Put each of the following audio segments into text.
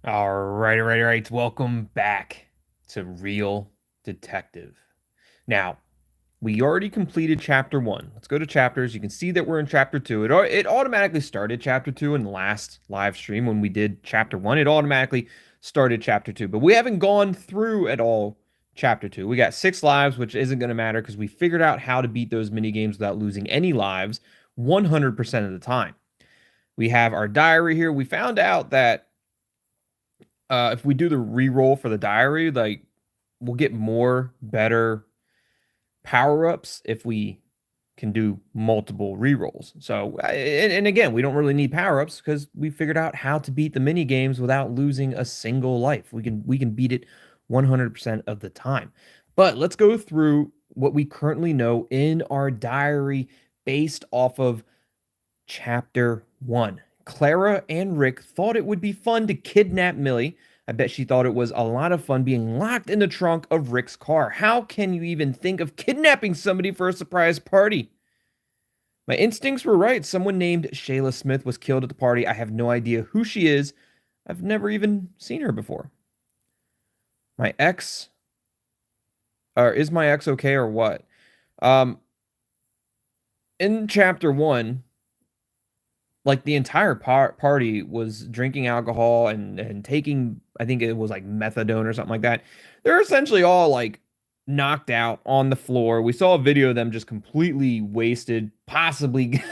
All right. Welcome back to Real Detective. Now, we already completed chapter one. Let's go to chapters. You can see that we're in chapter two. It automatically started chapter two in the last live stream when we did chapter one. It automatically started chapter two, but we haven't gone through at all chapter two. We got 6 lives, which isn't going to matter because we figured out how to beat those mini games without losing any lives 100% of the time. We have our diary here. We found out that if we do the re-roll for the diary, like we'll get more better power-ups if we can do multiple re-rolls. So, and again, we don't really need power-ups because we figured out how to beat the mini games without losing a single life. We can beat it 100% of the time. But let's go through what we currently know in our diary based off of chapter one. Clara and Rick thought it would be fun to kidnap Millie. I bet she thought it was a lot of fun being locked in the trunk of Rick's car. How can you even think of kidnapping somebody for a surprise party? My instincts were right. Someone named Shayla Smith was killed at the party. I have no idea who she is. I've never even seen her before. My ex, or is my ex okay or what? Um, in chapter one, like the entire party was drinking alcohol and taking, I think it was like methadone or something like that. They're essentially all like knocked out on the floor. We saw a video of them just completely wasted, possibly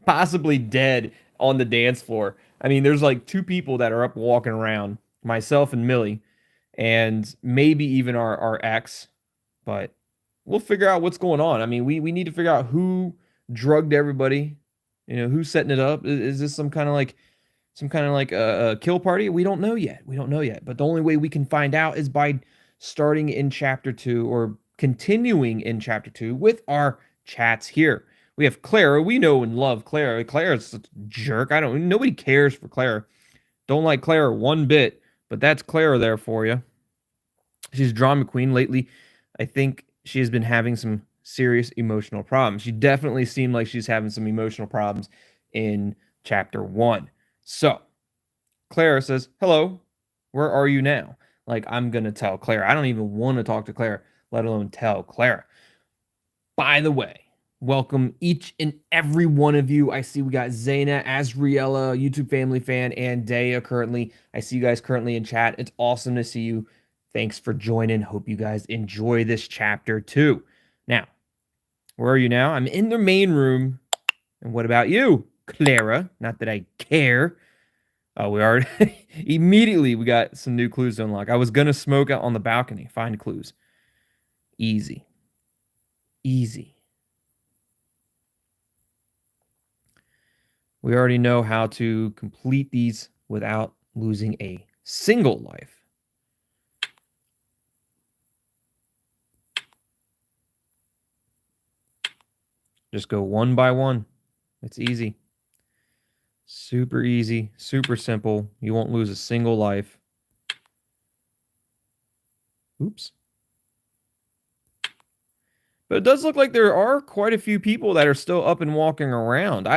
possibly dead on the dance floor. I mean, there's like 2 people that are up walking around, myself and Millie, and maybe even our ex, but we'll figure out what's going on. I mean, we need to figure out who drugged everybody. Who's setting it up? Is this some kind of like a kill party? We don't know yet. We don't know yet. But the only way we can find out is by starting in chapter two or continuing in chapter two with our chats here. We have Clara. We know and love Clara. Clara's such a jerk. Nobody cares for Clara. Don't like Clara one bit, but that's Clara there for you. She's drama queen lately. I think she has been having some serious emotional problems. She definitely seemed like she's having some emotional problems in chapter one. So, Clara says, "Hello, where are you now?" Like, I'm going to tell Clara. I don't even want to talk to Clara, let alone tell Clara. By the way, welcome each and every one of you. I see we got Zaina, Azriella, YouTube family fan, and Daya currently. I see you guys currently in chat. It's awesome to see you. Thanks for joining. Hope you guys enjoy this chapter too. Now, where are you now? I'm in the main room. And what about you, Clara? Not that I care. Oh, we already immediately we got some new clues to unlock. I was gonna smoke out on the balcony. Find clues. Easy. Easy. We already know how to complete these without losing a single life. Just go one by one. It's easy. Super easy, super simple. You won't lose a single life. Oops. But it does look like there are quite a few people that are still up and walking around.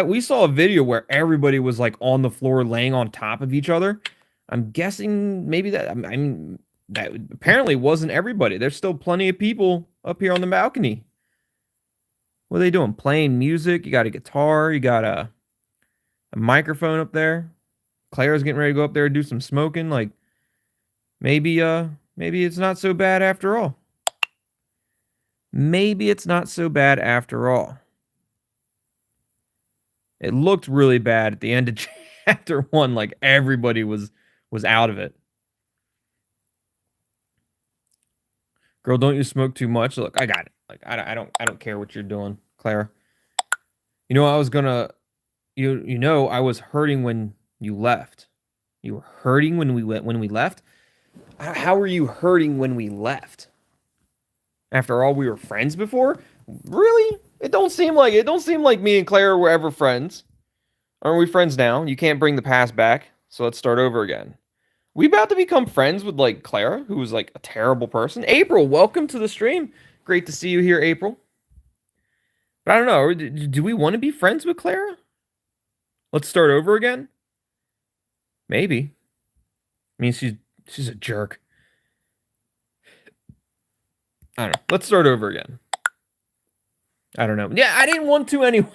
We saw a video where everybody was like on the floor laying on top of each other. I'm guessing maybe that, I mean, that apparently wasn't everybody. There's still plenty of people up here on the balcony. What are they doing? Playing music? You got a guitar, you got a microphone up there. Claire's getting ready to go up there and do some smoking. Like maybe it's not so bad after all. Maybe it's not so bad after all. It looked really bad at the end of chapter one, like everybody was out of it. Girl, don't you smoke too much? Look, I got it. Like I don't care what you're doing, Clara. You know I was gonna I was hurting when you left. You were hurting when we left? How were you hurting when we left? After all, we were friends before? Really? It don't seem like me and Claire were ever friends. Aren't we friends now? You can't bring the past back, so let's start over again. We about to become friends with like Clara, who was like a terrible person. April, welcome to the stream. Great to see you here, April. But I don't know. Do we want to be friends with Clara? Let's start over again. Maybe. mean, she's a jerk. I don't know. Let's start over again. I don't know. Yeah, I didn't want to anyway.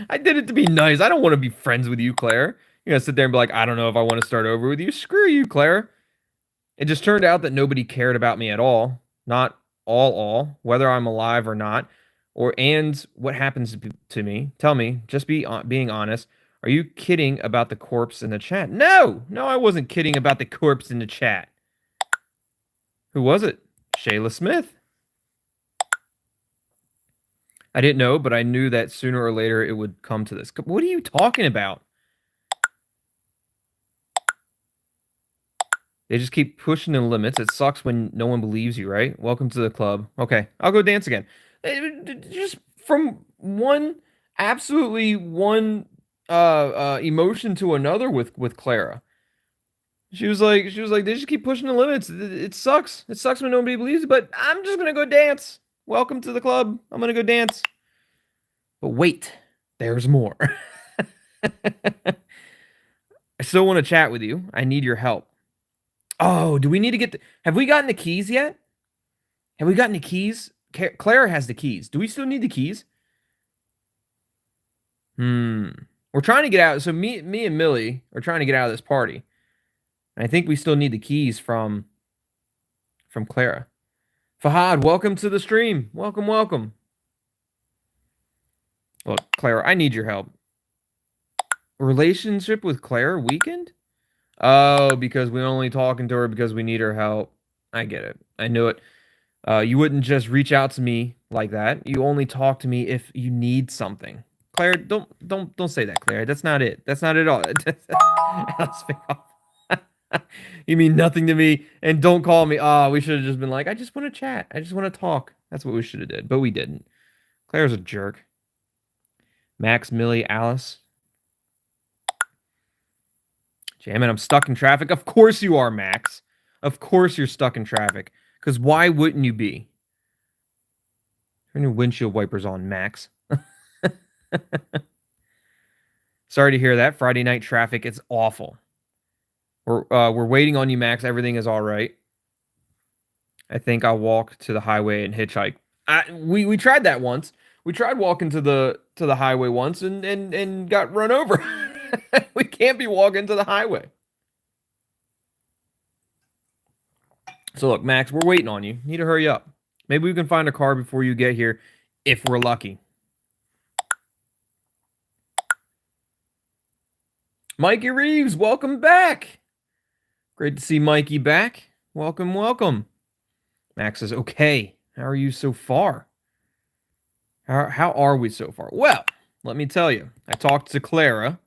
I did it to be nice. I don't want to be friends with you, Claire. You're gonna sit there and be like, I don't know if I want to start over with you. Screw you, Claire. It just turned out that nobody cared about me at all. Not all, whether I'm alive or not, and what happens to me. Tell me, just being honest. Are you kidding about the corpse in the chat? No, I wasn't kidding about the corpse in the chat. Who was it? Shayla Smith. I didn't know, but I knew that sooner or later it would come to this. What are you talking about? They just keep pushing the limits. It sucks when no one believes you, right? Welcome to the club. Okay, I'll go dance again. Just from one emotion to another with Clara. She was like, they just keep pushing the limits. It sucks. It sucks when nobody believes it, but I'm just gonna go dance. Welcome to the club. I'm gonna go dance. But wait, there's more. I still want to chat with you. I need your help. Oh, do we need to get have we gotten the keys yet? Have we gotten the keys? Claire has the keys. Do we still need the keys? We're trying to get out. So me and Millie are trying to get out of this party. And I think we still need the keys from Clara. Fahad, welcome to the stream. Welcome. Look, Clara, I need your help. Relationship with Claire weakened? Oh, because we're only talking to her because we need her help. I get it. I knew it. You wouldn't just reach out to me like that. You only talk to me if you need something. Claire, don't say that, Claire. That's not it. That's not at all. You mean nothing to me, and don't call me. Oh, we should have just been like, I just want to chat. I just want to talk. That's what we should have did, but we didn't. Claire's a jerk. Max, Millie, Alice. Jamming, I'm stuck in traffic. Of course you are, Max. Of course you're stuck in traffic. Because why wouldn't you be? Turn your windshield wipers on, Max. Sorry to hear that. Friday night traffic, it's awful. We're waiting on you, Max. Everything is all right. I think I'll walk to the highway and hitchhike. We tried that once. We tried walking to the highway once and got run over. We can't be walking to the highway. So look, Max, we're waiting on you. Need to hurry up. Maybe we can find a car before you get here, if we're lucky. Mikey Reeves, welcome back. Great to see Mikey back. Welcome. Max says, okay, how are you so far? How are we so far? Well, let me tell you. I talked to Clara.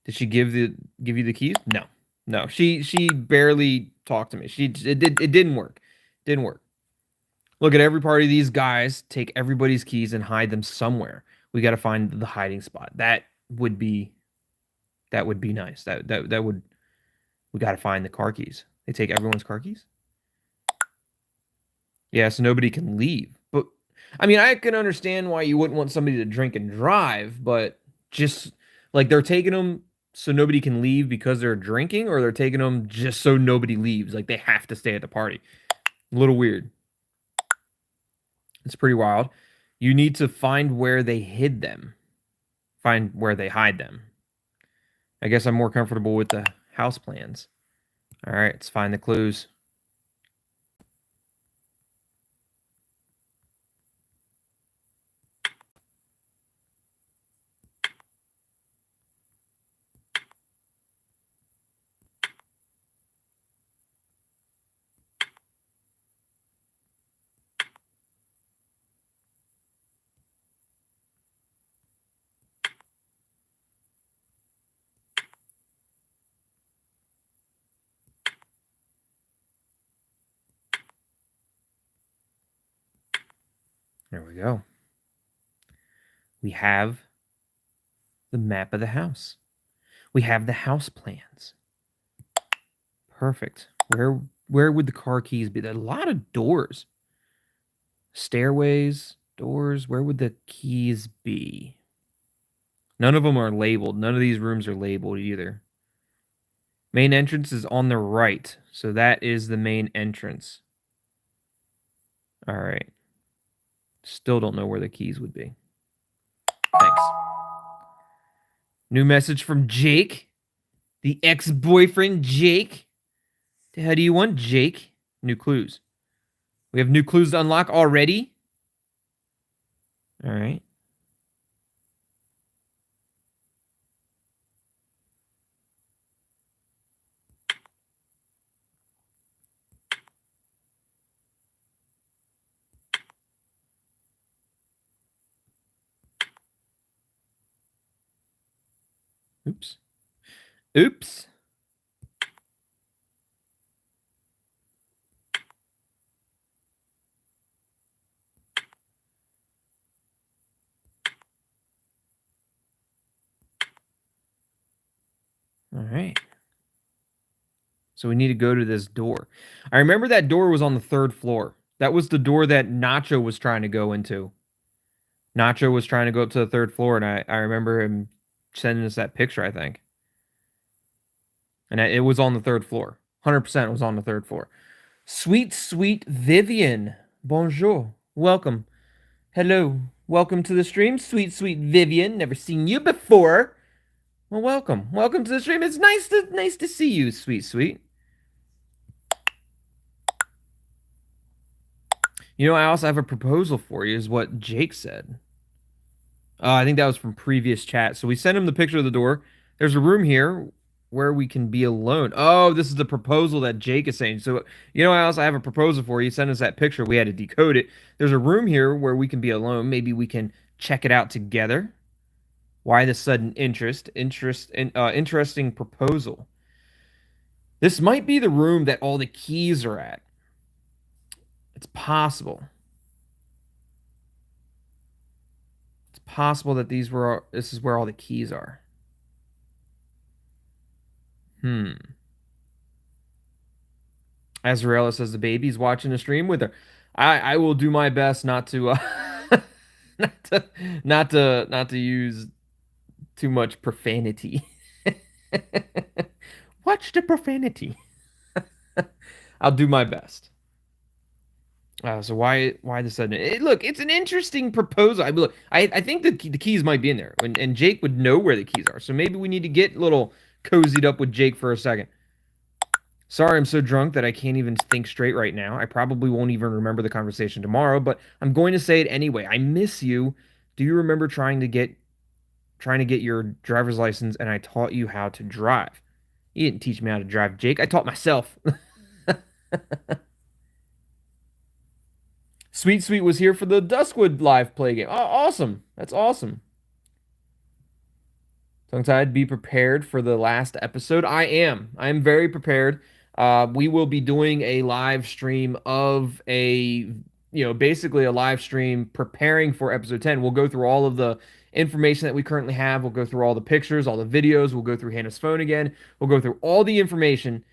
Did she give you the keys? No. She barely talked to me. It didn't work. Didn't work. Look, at every party, these guys take everybody's keys and hide them somewhere. We got to find the hiding spot. That would be nice. We got to find the car keys. They take everyone's car keys? Yeah, so nobody can leave. But I mean, I can understand why you wouldn't want somebody to drink and drive, but just like they're taking them so nobody can leave because they're drinking, or they're taking them just so nobody leaves. Like they have to stay at the party. A little weird. It's pretty wild. You need to find where they hid them. Find where they hide them. I guess I'm more comfortable with the house plans. All right, let's find the clues. There we go. We have the map of the house. We have the house plans. Perfect. Where would the car keys be? There's a lot of doors. Stairways, doors. Where would the keys be? None of them are labeled. None of these rooms are labeled either. Main entrance is on the right, so that is the main entrance. All right. Still don't know where the keys would be. Thanks. New message from Jake, the ex-boyfriend Jake. The hell do you want, Jake? New clues. We have new clues to unlock already. All right. Oops. Oops. All right. So we need to go to this door. I remember that door was on the 3rd floor. That was the door that Nacho was trying to go into. Nacho was trying to go up to the 3rd floor, and I remember him sending us that picture, I think. And it was on the 3rd floor. 100% was on the 3rd floor. Sweet, sweet Vivian. Bonjour. Welcome. Hello. Welcome to the stream, sweet, sweet Vivian. Never seen you before. Well, welcome. Welcome to the stream. It's nice to see you, sweet, sweet. You know, I also have a proposal for you, is what Jake said. I think that was from previous chat. So we sent him the picture of the door. There's a room here where we can be alone. Oh, this is the proposal that Jake is saying. So, you know, I also have a proposal for you. He sent us that picture. We had to decode it. There's a room here where we can be alone. Maybe we can check it out together. Why the sudden interesting proposal. This might be the room that all the keys are at. It's possible. It's possible that this is where all the keys are. Azraella says the baby's watching the stream with her. I will do my best not to not to not to use too much profanity. Watch the profanity. I'll do my best. So why the sudden? Look, it's an interesting proposal. I think the keys might be in there, and Jake would know where the keys are. So maybe we need to get a little cozied up with Jake for a second. Sorry, I'm so drunk that I can't even think straight right now. I probably won't even remember the conversation tomorrow, but I'm going to say it anyway. I miss you. Do you remember trying to get your driver's license and I taught you how to drive? You didn't teach me how to drive, Jake. I taught myself. Sweet Sweet was here for the Duskwood live play game. Oh, awesome. That's awesome. Tongue-tied, be prepared for the last episode. I am. I am very prepared. We will be doing a live stream of basically a live stream preparing for episode 10. We'll go through all of the information that we currently have. We'll go through all the pictures, all the videos. We'll go through Hannah's phone again. We'll go through all the information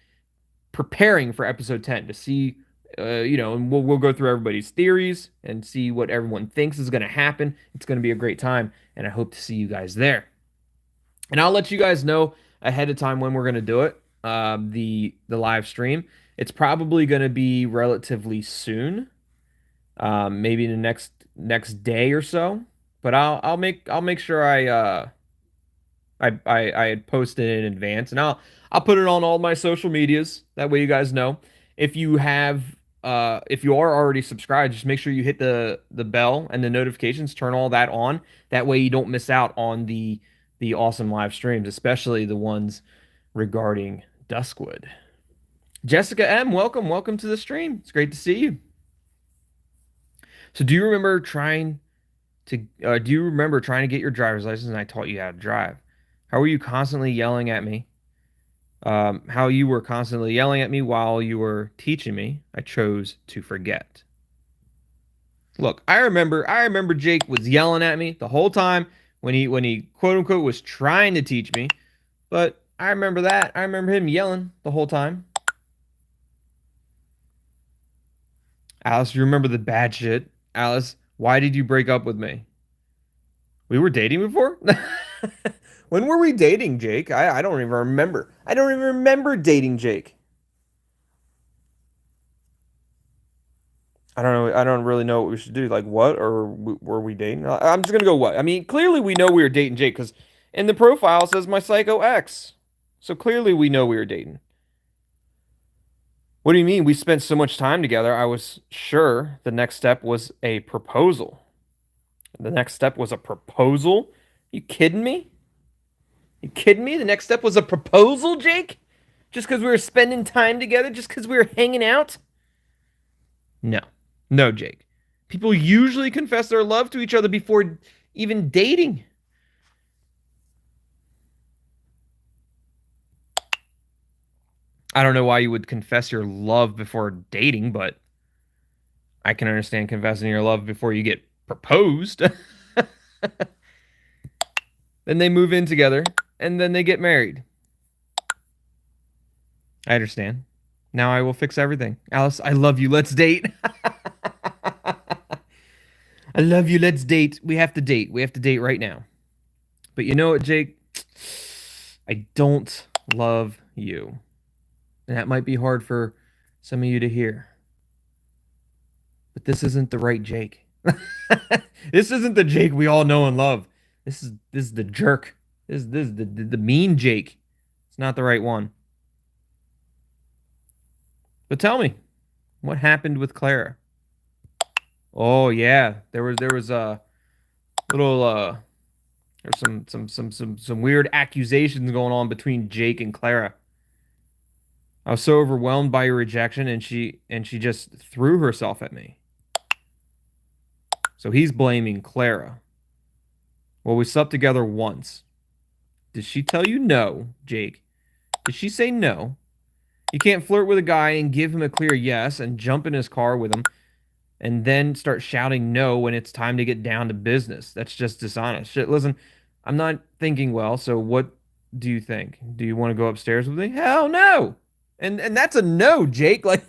preparing for episode 10 to see, and we'll go through everybody's theories and see what everyone thinks is going to happen. It's going to be a great time, and I hope to see you guys there. And I'll let you guys know ahead of time when we're going to do it. The live stream. It's probably going to be relatively soon, maybe in the next day or so. But I'll make sure I post it in advance, and I'll put it on all my social medias. That way you guys know. If you are already subscribed, just make sure you hit the bell and the notifications. Turn all that on. That way you don't miss out on the awesome live streams, especially the ones regarding Duskwood. Jessica M, welcome to the stream. It's great to see you. So do you remember trying to get your driver's license and I taught you how to drive? How were you constantly yelling at me? How you were constantly yelling at me while you were teaching me. I chose to forget. Look, I remember Jake was yelling at me the whole time when he quote unquote was trying to teach me, but I remember that. I remember him yelling the whole time. Alice, you remember the bad shit? Alice, why did you break up with me? We were dating before? When were we dating, Jake? I don't even remember. I don't even remember dating Jake. I don't know. I don't really know what we should do. Like what, or were we dating? I'm just gonna go what. I mean, clearly we know we were dating Jake because in the profile it says my psycho ex. So clearly we know we were dating. What do you mean? We spent so much time together. I was sure the next step was a proposal. The next step was a proposal? You kidding me? You kidding me? The next step was a proposal, Jake? Just because we were spending time together? Just because we were hanging out? No. No, Jake. People usually confess their love to each other before even dating. I don't know why you would confess your love before dating, but I can understand confessing your love before you get proposed. Then they move in together, and then they get married. I understand. Now I will fix everything. Alice, I love you. Let's date. I love you. Let's date. We have to date. We have to date right now. But you know what, Jake? I don't love you. And that might be hard for some of you to hear. But this isn't the right Jake. This isn't the Jake we all know and love. This is the jerk. This is the mean Jake. It's not the right one. But tell me, what happened with Clara? Oh yeah, there was a little there's some weird accusations going on between Jake and Clara. I was so overwhelmed by your rejection, and she just threw herself at me. So he's blaming Clara. Well, we slept together once. Did she tell you no, Jake? Did she say no? You can't flirt with a guy and give him a clear yes and jump in his car with him and then start shouting no when it's time to get down to business. That's just dishonest. Shit, listen, I'm not thinking well, so what do you think? Do you want to go upstairs with me? Hell no. And that's a no, Jake. Like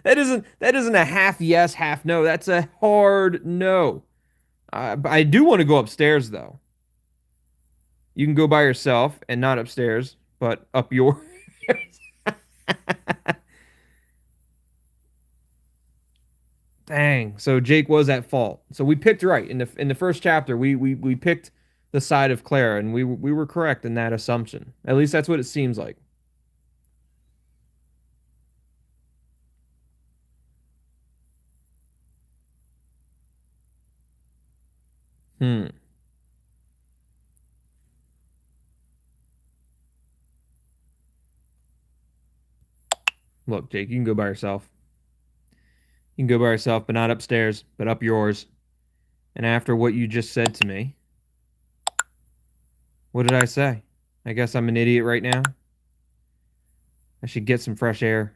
that isn't a half yes, half no. That's a hard no. I do want to go upstairs though. You can go by yourself and not upstairs, but up yours. Dang. So Jake was at fault. So we picked right in the first chapter. We picked the side of Claire, and we were correct in that assumption. At least that's what it seems like. Hmm. Look, Jake, you can go by yourself. You can go by yourself, but not upstairs, but up yours. And after what you just said to me, what did I say? I guess I'm an idiot right now. I should get some fresh air.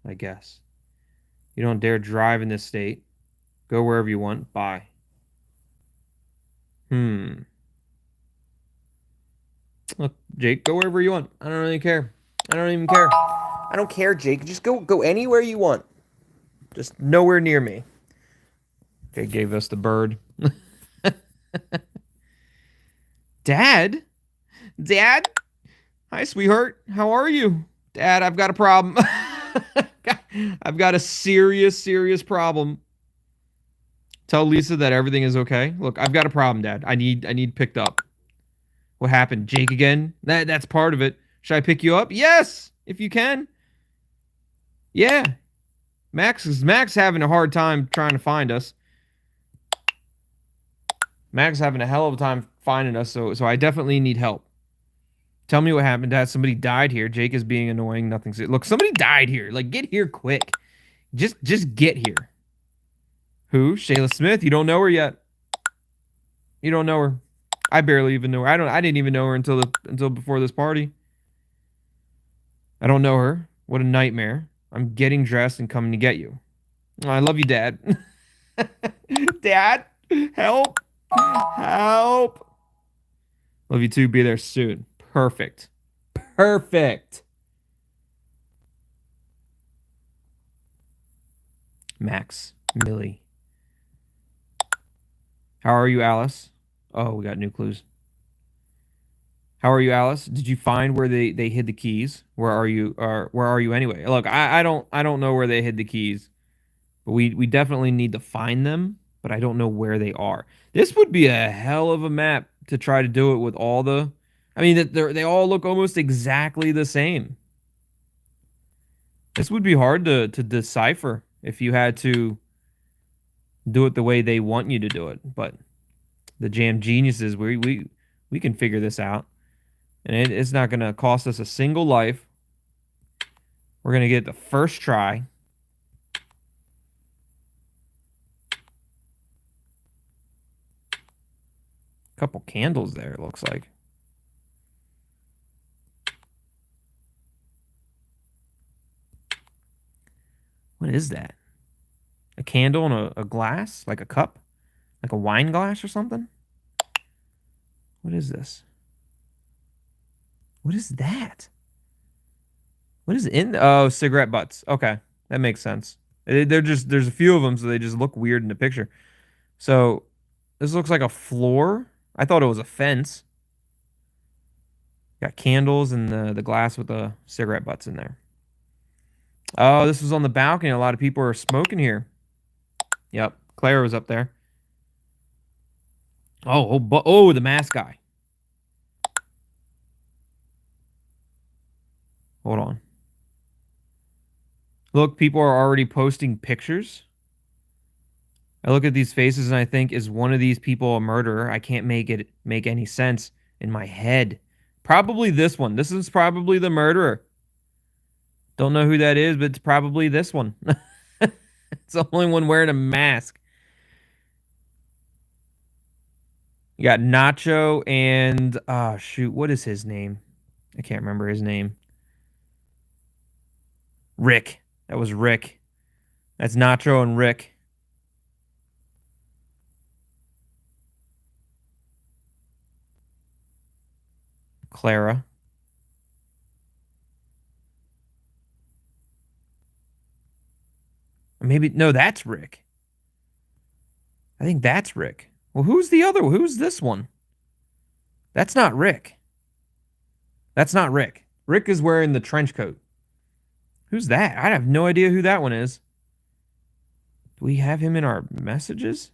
I guess. You don't dare drive in this state. Go wherever you want. Bye. Hmm. Look, Jake, go wherever you want. I don't really care. I don't even care. I don't care, Jake. Just go anywhere you want. Just nowhere near me. Okay, gave us the bird. Dad? Dad? Hi, sweetheart. How are you? Dad, I've got a problem. I've got a serious problem. Tell Lisa that everything is okay. Look, I've got a problem, Dad. I need picked up. What happened? Jake again? That's part of it. Should I pick you up? Yes, if you can. Yeah. Max having a hard time trying to find us. Max having a hell of a time finding us, so I definitely need help. Tell me what happened, Dad. Somebody died here. Jake is being annoying. Nothing's look. Somebody died here. Like, get here quick. Just get here. Who? Shayla Smith. You don't know her yet. You don't know her. I barely even know her. I didn't even know her until before this party. I don't know her. What a nightmare. I'm getting dressed and coming to get you. Oh, I love you, Dad. Dad, help. Help. Love you too. Be there soon. Perfect. Perfect. Max, Millie. How are you, Alice? Oh, we got new clues. How are you, Alice? Did you find where they hid the keys? Where are you? Or where are you anyway? Look, I don't know where they hid the keys, but we definitely need to find them. But I don't know where they are. This would be a hell of a map to try to do it with all the. I mean, they all look almost exactly the same. This would be hard to decipher if you had to do it the way they want you to do it. But the jam geniuses, we can figure this out, and it's not going to cost us a single life. We're going to get it the first try. Couple candles there, it looks like. What is that? A candle and a glass? Like a cup? Like a wine glass or something? What is this? What is that? What is in? Oh, cigarette butts. Okay, that makes sense. They're just there's a few of them, so they just look weird in the picture. So this looks like a floor. I thought it was a fence. Got candles and the glass with the cigarette butts in there. Oh, this was on the balcony. A lot of people are smoking here. Yep, Clara was up there. Oh, the mask guy. Hold on. Look, people are already posting pictures. I look at these faces and I think, is one of these people a murderer? I can't make any sense in my head. Probably this one. This is probably the murderer. Don't know who that is, but it's probably this one. It's the only one wearing a mask. You got Nacho and shoot, what is his name? I can't remember his name. Rick. That was Rick. That's Nacho and Rick. Clara. Maybe no, that's Rick. I think that's Rick. Well, who's the other? Who's this one? That's not Rick. That's not Rick. Rick is wearing the trench coat. Who's that? I have no idea who that one is. Do we have him in our messages?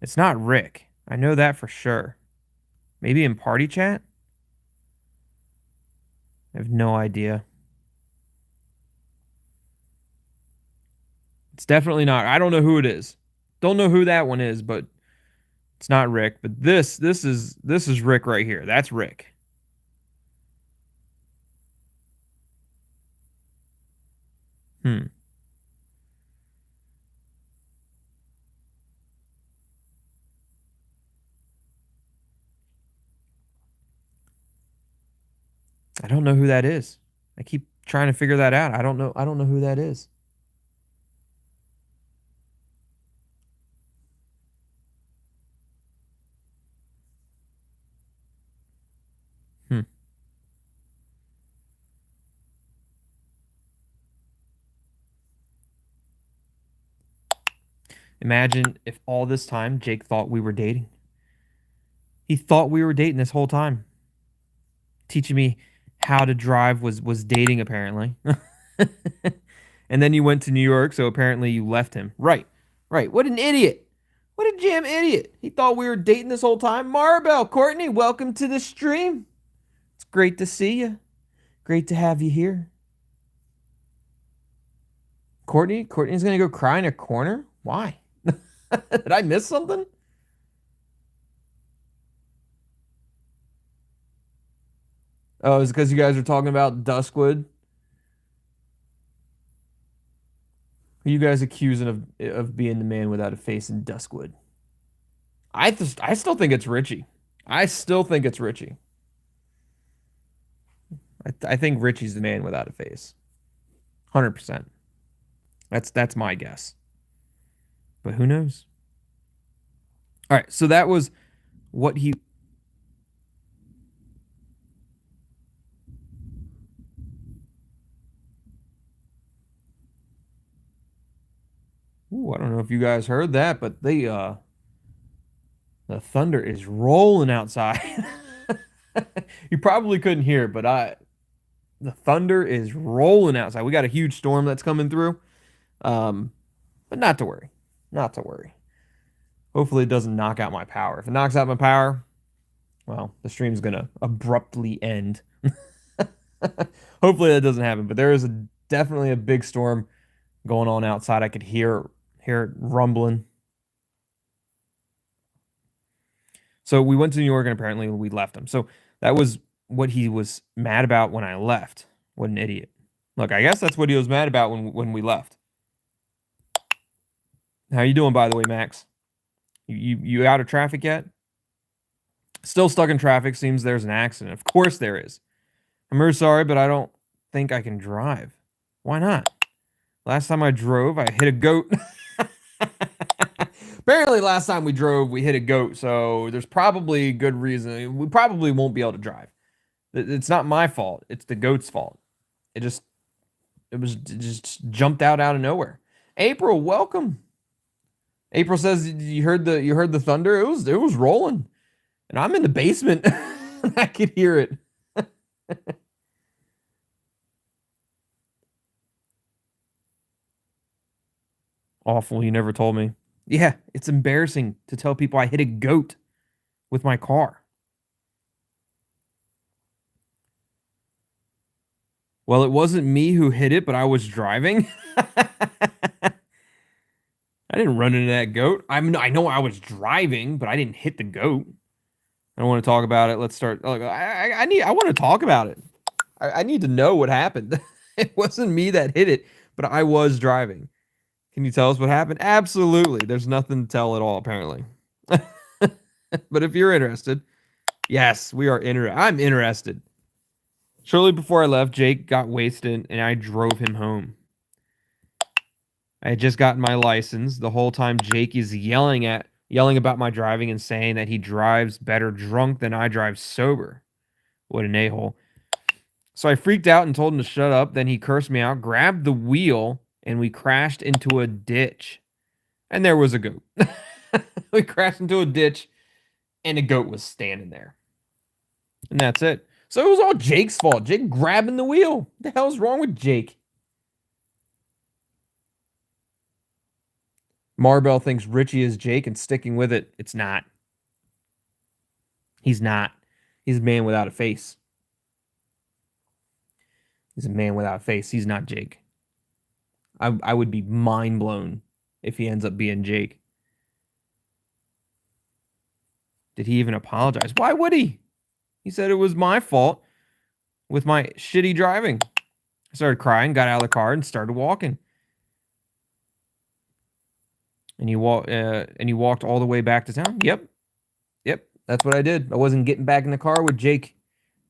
It's not Rick. I know that for sure. Maybe in party chat? I have no idea. It's definitely not. I don't know who it is. Don't know who that one is, but it's not Rick. But this is Rick right here. That's Rick. Hmm. I don't know who that is. I keep trying to figure that out. I don't know. I don't know who that is. Hmm. Imagine if all this time Jake thought we were dating. He thought we were dating this whole time. Teaching me how to drive was dating apparently. And then you went to New York, so apparently you left him. Right. Right. What an idiot. What a jam idiot. He thought we were dating this whole time. Maribel, Courtney, welcome to the stream. It's great to see you. Great to have you here. Courtney's going to go cry in a corner? Why? Did I miss something? Oh, it's because you guys are talking about Duskwood. Who you guys accusing of being the man without a face in Duskwood? I still think it's Richie. I still think it's Richie. I think Richie's the man without a face. 100%. That's my guess. But who knows? All right, so that was what he. Ooh, I don't know if you guys heard that, but the thunder is rolling outside. You probably couldn't hear it, but the thunder is rolling outside. We got a huge storm that's coming through. But not to worry. Not to worry. Hopefully it doesn't knock out my power. If it knocks out my power, well, the stream's gonna abruptly end. Hopefully that doesn't happen. But there is definitely a big storm going on outside. I could hear it rumbling. So we went to New York and apparently we left him. So that was what he was mad about when I left. What an idiot. Look, I guess that's what he was mad about when we left. How you doing, by the way, Max? You out of traffic yet? Still stuck in traffic. Seems there's an accident. Of course there is. I'm really sorry, but I don't think I can drive. Why not? Last time I drove, I hit a goat. Apparently, last time we drove, we hit a goat. So there's probably good reason. We probably won't be able to drive. It's not my fault. It's the goat's fault. It just jumped out of nowhere. April, welcome. April says you heard the thunder. It was rolling, and I'm in the basement. I could hear it. Awful. You never told me. Yeah, it's embarrassing to tell people I hit a goat with my car. Well, it wasn't me who hit it, but I was driving. I didn't run into that goat. I know I was driving, but I didn't hit the goat. I don't want to talk about it. Let's start. Look, I want to talk about it. I need to know what happened. It wasn't me that hit it, but I was driving. Can you tell us what happened? Absolutely. There's nothing to tell at all, apparently. But if you're interested, yes, we are interested. I'm interested. Shortly before I left, Jake got wasted, and I drove him home. I had just gotten my license. The whole time, Jake is yelling about my driving and saying that he drives better drunk than I drive sober. What an a-hole. So I freaked out and told him to shut up. Then he cursed me out, grabbed the wheel, and we crashed into a ditch. And there was a goat. We crashed into a ditch, and a goat was standing there. And that's it. So it was all Jake's fault. Jake grabbing the wheel. What the hell's wrong with Jake? Marbell thinks Richie is Jake and sticking with it. It's not. He's not. He's a man without a face. He's a man without a face. He's not Jake. I would be mind blown if he ends up being Jake. Did he even apologize? Why would he? He said it was my fault with my shitty driving. I started crying, got out of the car, and started walking. And he walked all the way back to town. Yep, that's what I did. I wasn't getting back in the car with Jake.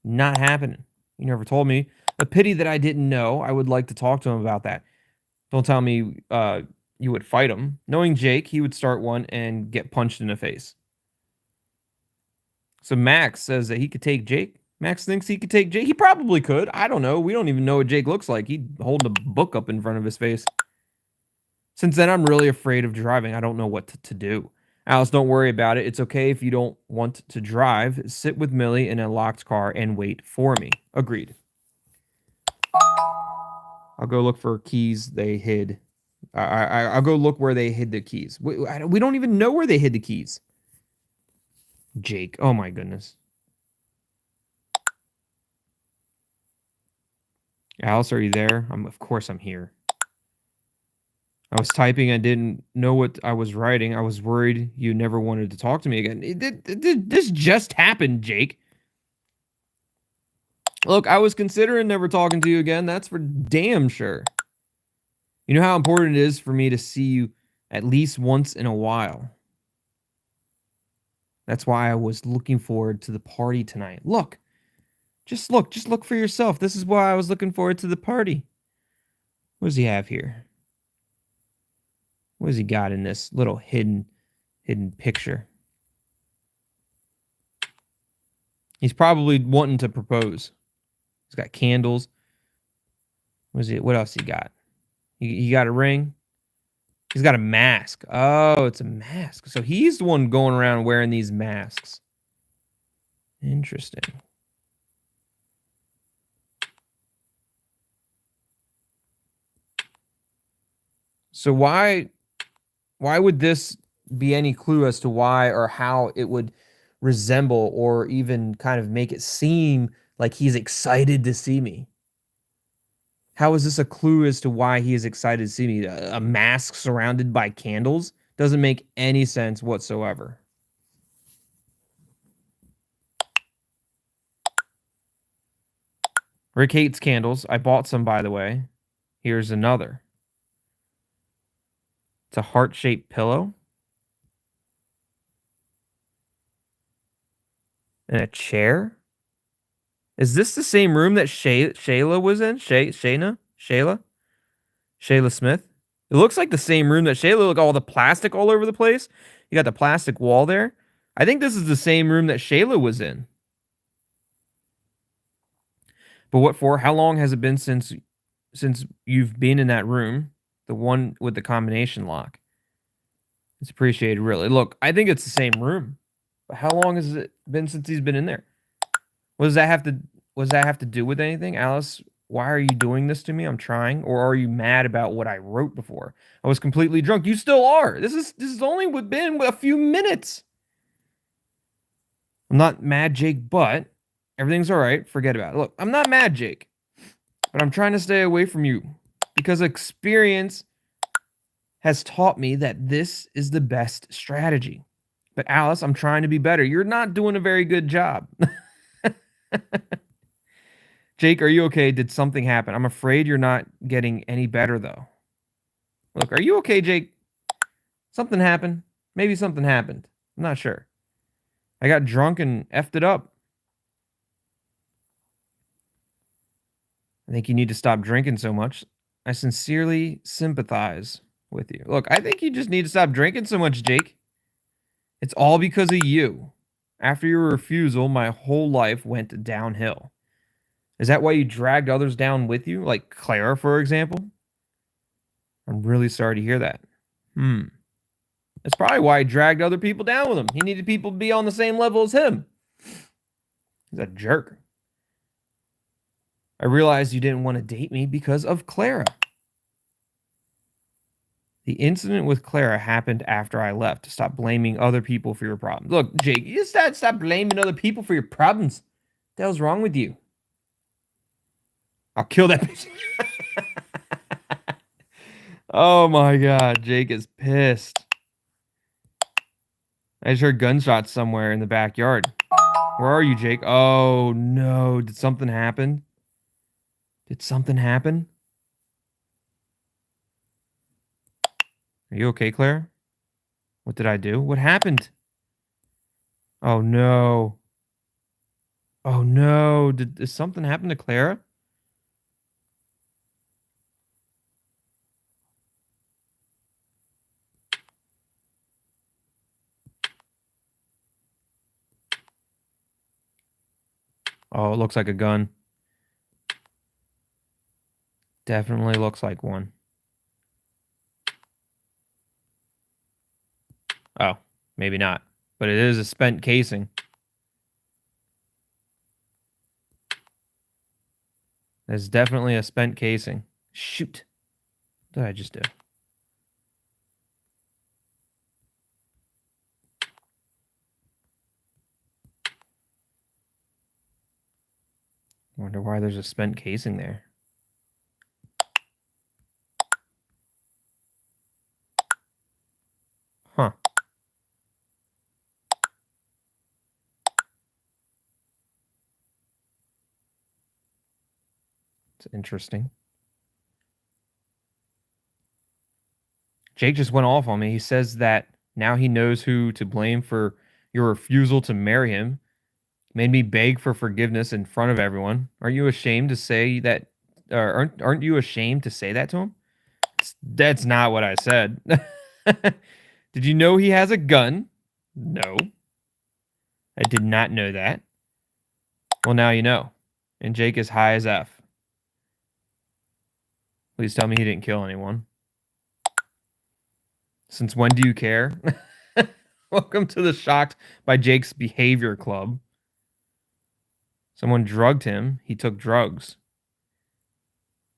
Not happening. You never told me. A pity that I didn't know. I would like to talk to him about that. Don't tell me you would fight him. Knowing Jake, he would start one and get punched in the face. So Max says that he could take Jake. Max thinks he could take Jake. He probably could. I don't know. We don't even know what Jake looks like. He'd hold a book up in front of his face. Since then, I'm really afraid of driving. I don't know what to do. Alice, don't worry about it. It's okay if you don't want to drive. Sit with Millie in a locked car and wait for me. Agreed. I'll go look for keys they hid. I'll go look where they hid the keys. We don't even know where they hid the keys. Jake. Oh, my goodness. Alice, are you there? Of course I'm here. I was typing. I didn't know what I was writing. I was worried you never wanted to talk to me again. This just happened, Jake. Look, I was considering never talking to you again. That's for damn sure. You know how important it is for me to see you at least once in a while. That's why I was looking forward to the party tonight. Look. Just look for yourself. This is why I was looking forward to the party. What does he have here? What has he got in this little hidden picture? He's probably wanting to propose. He's got candles. What else he got? He got a ring. He's got a mask. Oh, it's a mask. So he's the one going around wearing these masks. Interesting. So why would this be any clue as to why or how it would resemble or even kind of make it seem like he's excited to see me? How is this a clue as to why he is excited to see me? A mask surrounded by candles doesn't make any sense whatsoever. Rick hates candles. I bought some, by the way. Here's another. It's a heart-shaped pillow. And a chair? Is this the same room that Shayla was in? Shayla Smith? It looks like the same room that Shayla. Look, all the plastic all over the place. You got the plastic wall there. I think this is the same room that Shayla was in. But what for? How long has it been since you've been in that room? The one with the combination lock. It's appreciated, really. Look, I think it's the same room. But how long has it been since he's been in there? What does that have to do with anything? Alice, why are you doing this to me? I'm trying. Or are you mad about what I wrote before? I was completely drunk. You still are. This is only been a few minutes. I'm not mad, Jake, but everything's all right. Forget about it. Look, I'm not mad, Jake, but I'm trying to stay away from you because experience has taught me that this is the best strategy. But Alice, I'm trying to be better. You're not doing a very good job. Jake, are you okay? Did something happen? I'm afraid you're not getting any better, though. Look, are you okay, Jake? Something happened. Maybe something happened. I'm not sure. I got drunk and effed it up. I think you need to stop drinking so much. I sincerely sympathize with you. Look, I think you just need to stop drinking so much, Jake. It's all because of you. After your refusal, my whole life went downhill. Is that why you dragged others down with you? Like Clara, for example? I'm really sorry to hear that. That's probably why he dragged other people down with him. He needed people to be on the same level as him. He's a jerk. I realized you didn't want to date me because of Clara. The incident with Clara happened after I left. Stop blaming other people for your problems. Look, Jake, you just stop blaming other people for your problems. What the hell's wrong with you? I'll kill that bitch. Oh my god, Jake is pissed. I just heard gunshots somewhere in the backyard. Where are you, Jake? Oh no, did something happen? Did something happen? Are you okay, Claire? What did I do? What happened? Oh no. Oh no, did something happen to Clara? Oh, it looks like a gun. Definitely looks like one. Oh, maybe not. But it is a spent casing. There's definitely a spent casing. Shoot. What did I just do? Wonder why there's a spent casing there. Huh. It's interesting. Jake just went off on me. He says that now he knows who to blame for your refusal to marry him. Made me beg for forgiveness in front of everyone. Aren't you ashamed to say that? Aren't you ashamed to say that to him? That's not what I said. Did you know he has a gun? No. I did not know that. Well, now you know. And Jake is high as F. Please tell me he didn't kill anyone. Since when do you care? Welcome to the Shocked by Jake's Behavior Club. Someone drugged him. He took drugs.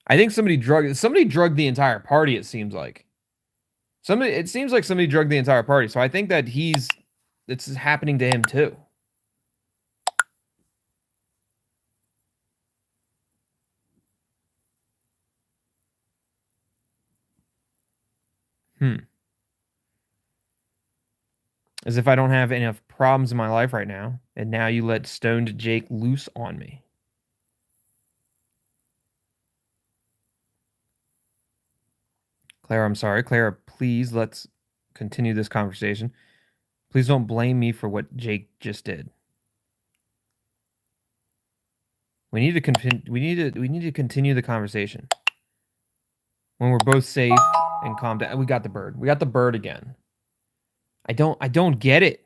I think somebody drugged the entire party, it seems like. It seems like somebody drugged the entire party, so I think that it's happening to him too. As if I don't have enough problems in my life right now, and now you let stoned Jake loose on me. Clara, I'm sorry. Clara, please let's continue this conversation. Please don't blame me for what Jake just did. We need to continue the conversation. When we're both safe and calm down. We got the bird. We got the bird again. I don't get it.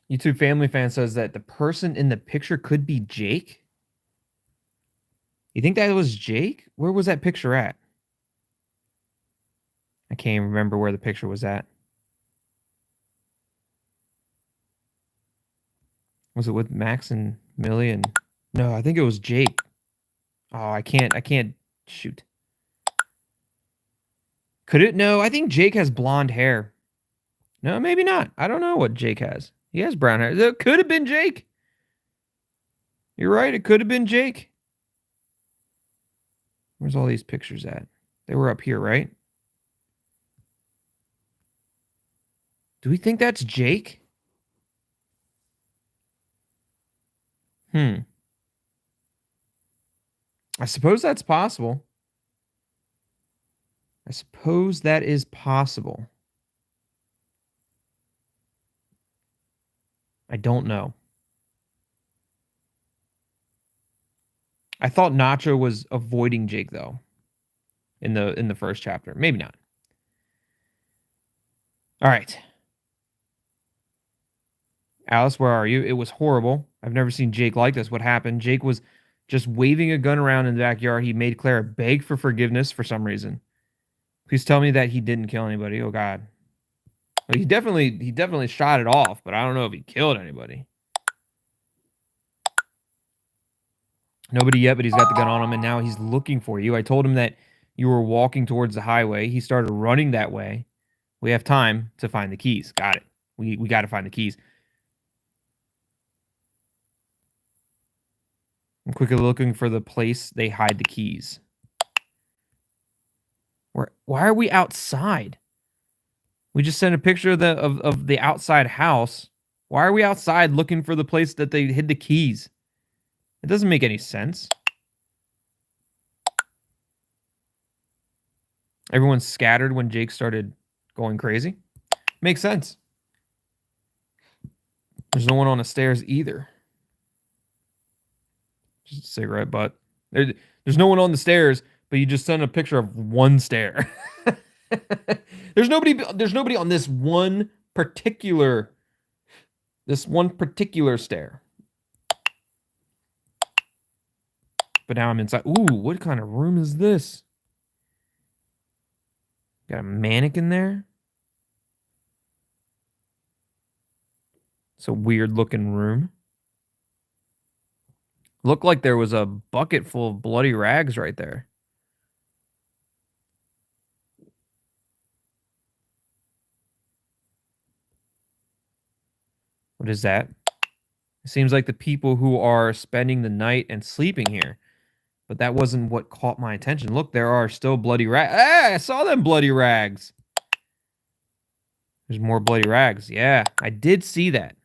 YouTube Family Fan says that the person in the picture could be Jake. You think that was Jake? Where was that picture at? I can't even remember where the picture was at. Was it with Max and Millie and no, I think it was Jake. Oh, I can't shoot. Could it? No, I think Jake has blonde hair. No, maybe not. I don't know what Jake has. He has brown hair. It could have been Jake. You're right. It could have been Jake. Where's all these pictures at? They were up here, right? Do we think that's Jake? I suppose that's possible. I suppose that is possible. I don't know. I thought Nacho was avoiding Jake though. In the first chapter. Maybe not. All right. Alice, where are you? It was horrible. I've never seen Jake like this. What happened? Jake was just waving a gun around in the backyard. He made Clara beg for forgiveness for some reason. Please tell me that he didn't kill anybody. Oh God. Well, he definitely shot it off, but I don't know if he killed anybody. Nobody yet, but he's got the gun on him, and now he's looking for you. I told him that you were walking towards the highway. He started running that way. We have time to find the keys. Got it. We got to find the keys. I'm quickly looking for the place they hide the keys. Why are we outside? We just sent a picture of the outside house. Why are we outside looking for the place that they hid the keys? It doesn't make any sense. Everyone's scattered when Jake started going crazy. Makes sense. There's no one on the stairs either. Just a cigarette butt. There's no one on the stairs, but you just sent a picture of one stair. There's nobody on this one particular stair. But now I'm inside. Ooh, what kind of room is this? Got a mannequin there. It's a weird looking room. Looked like there was a bucket full of bloody rags right there. What is that? It seems like the people who are spending the night and sleeping here. But that wasn't what caught my attention. Look, there are still bloody rags. Ah, I saw them bloody rags. There's more bloody rags. Yeah, I did see that.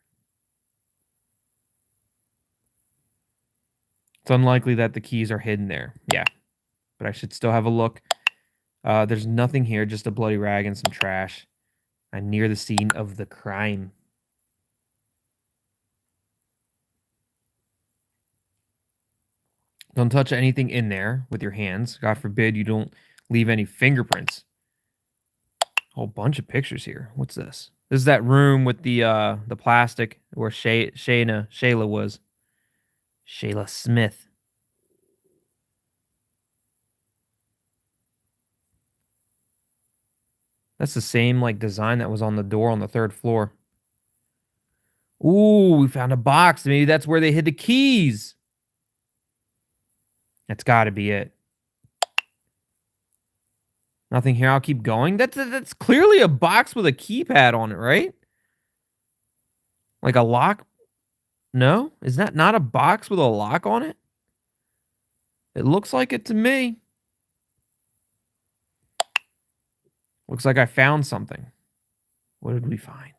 It's unlikely that the keys are hidden there. Yeah, but I should still have a look. There's nothing here, just a bloody rag and some trash. I'm near the scene of the crime. Don't touch anything in there with your hands. God forbid you don't leave any fingerprints. A whole bunch of pictures here. What's this? This is that room with the plastic where Shayla was. Shayla Smith. That's the same like design that was on the door on the 3rd floor. Ooh, we found a box. Maybe that's where they hid the keys. That's got to be it. Nothing here. I'll keep going. That's clearly a box with a keypad on it, right? Like a lock? No? Is that not a box with a lock on it? It looks like it to me. Looks like I found something. What did we find?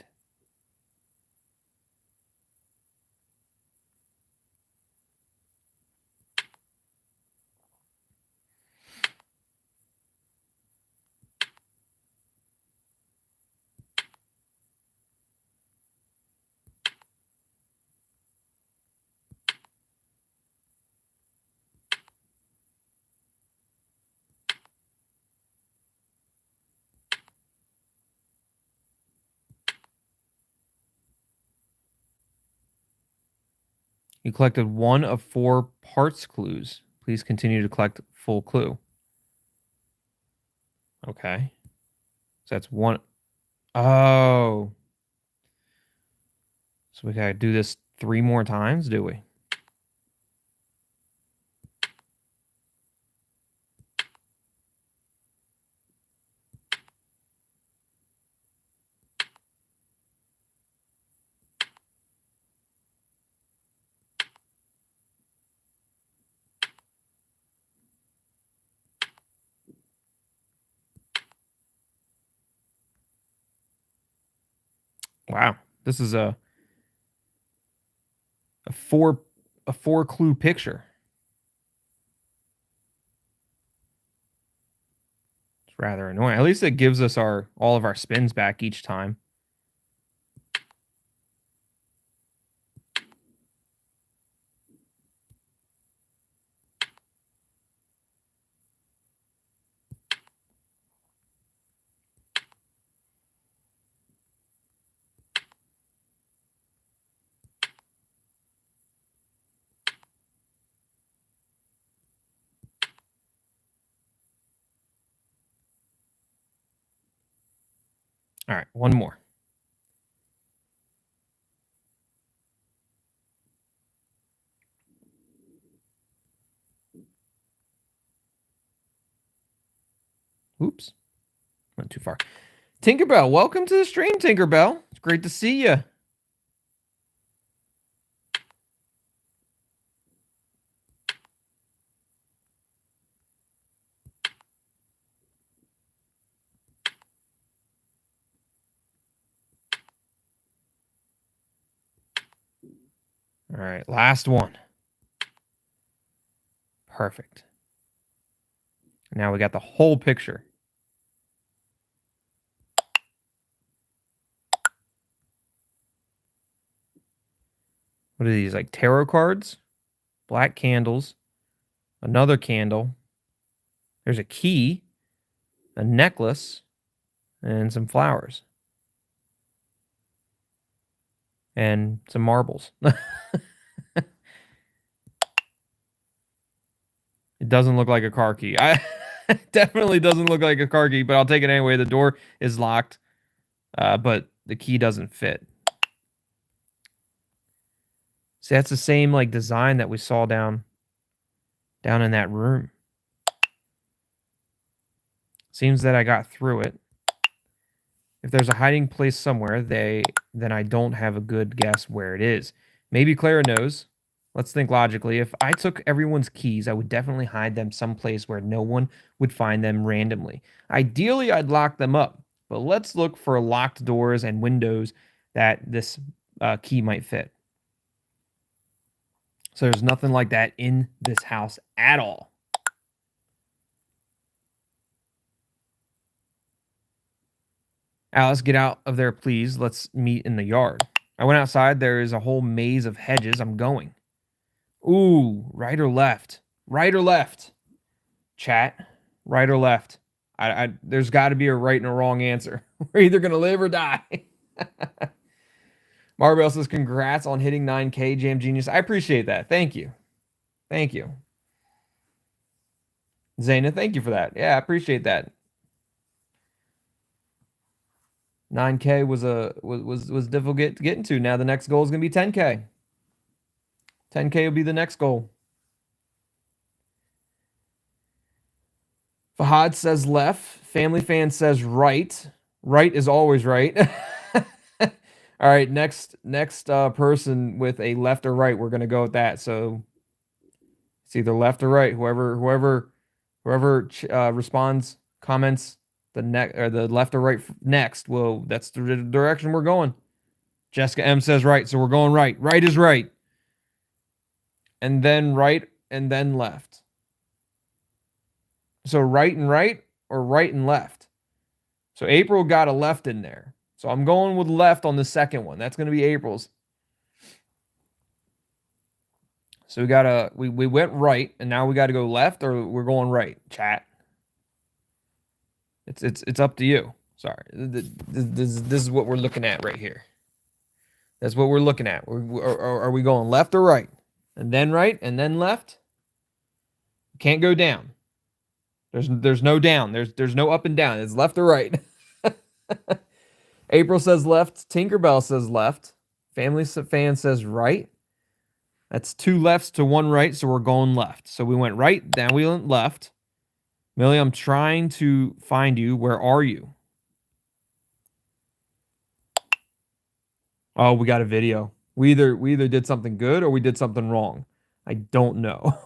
You collected 1 of 4 parts clues. Please continue to collect full clue. Okay. So that's 1. Oh. So we gotta do this 3 more times, do we? Wow. This is a 4 clue picture. It's rather annoying. At least it gives us all of our spins back each time. All right, one more. Oops. Went too far. Tinkerbell, welcome to the stream, Tinkerbell. It's great to see you. All right, last one. Perfect. Now we got the whole picture. What are these, like tarot cards? Black candles. Another candle. There's a key. A necklace. And some flowers. And some marbles. It doesn't look like a car key. It definitely doesn't look like a car key, but I'll take it anyway. The door is locked, but the key doesn't fit. See, that's the same like design that we saw down in that room. Seems that I got through it. If there's a hiding place somewhere, then I don't have a good guess where it is. Maybe Clara knows. Let's think logically. If I took everyone's keys, I would definitely hide them someplace where no one would find them randomly. Ideally, I'd lock them up, but let's look for locked doors and windows that this key might fit. So there's nothing like that in this house at all. Alice, get out of there, please. Let's meet in the yard. I went outside. There is a whole maze of hedges. I'm going. Ooh, right or left? Right or left? Chat. Right or left? There's got to be a right and a wrong answer. We're either going to live or die. Marbell says, congrats on hitting 9K, Jam Genius. I appreciate that. Thank you. Thank you. Zaina, thank you for that. Yeah, I appreciate that. 9K was difficult to get into. Now the next goal is going to be 10K. 10K will be the next goal. Fahad says left. Family Fan says right. Right is always right. All right, next person with a left or right, we're gonna go with that. So it's either left or right. Whoever responds, comments the left or right next. Well, that's the direction we're going. Jessica M says right, so we're going right. Right is right, and then right, and then left. So right and right, or right and left. So April got a left in there. So I'm going with left on the second one. That's going to be April's. So we went right, and now we got to go left, or we're going right. Chat. It's up to you. Sorry, this is what we're looking at right here. That's what we're looking at. Are we going left or right, and then right, and then left? Can't go down. There's no down. There's no up and down. It's left or right. April says left. Tinkerbell says left. Family Fan says right. That's 2 lefts to 1 right, so we're going left. So we went right, then we went left. Millie, I'm trying to find you. Where are you? Oh, we got a video. We either did something good or we did something wrong. I don't know.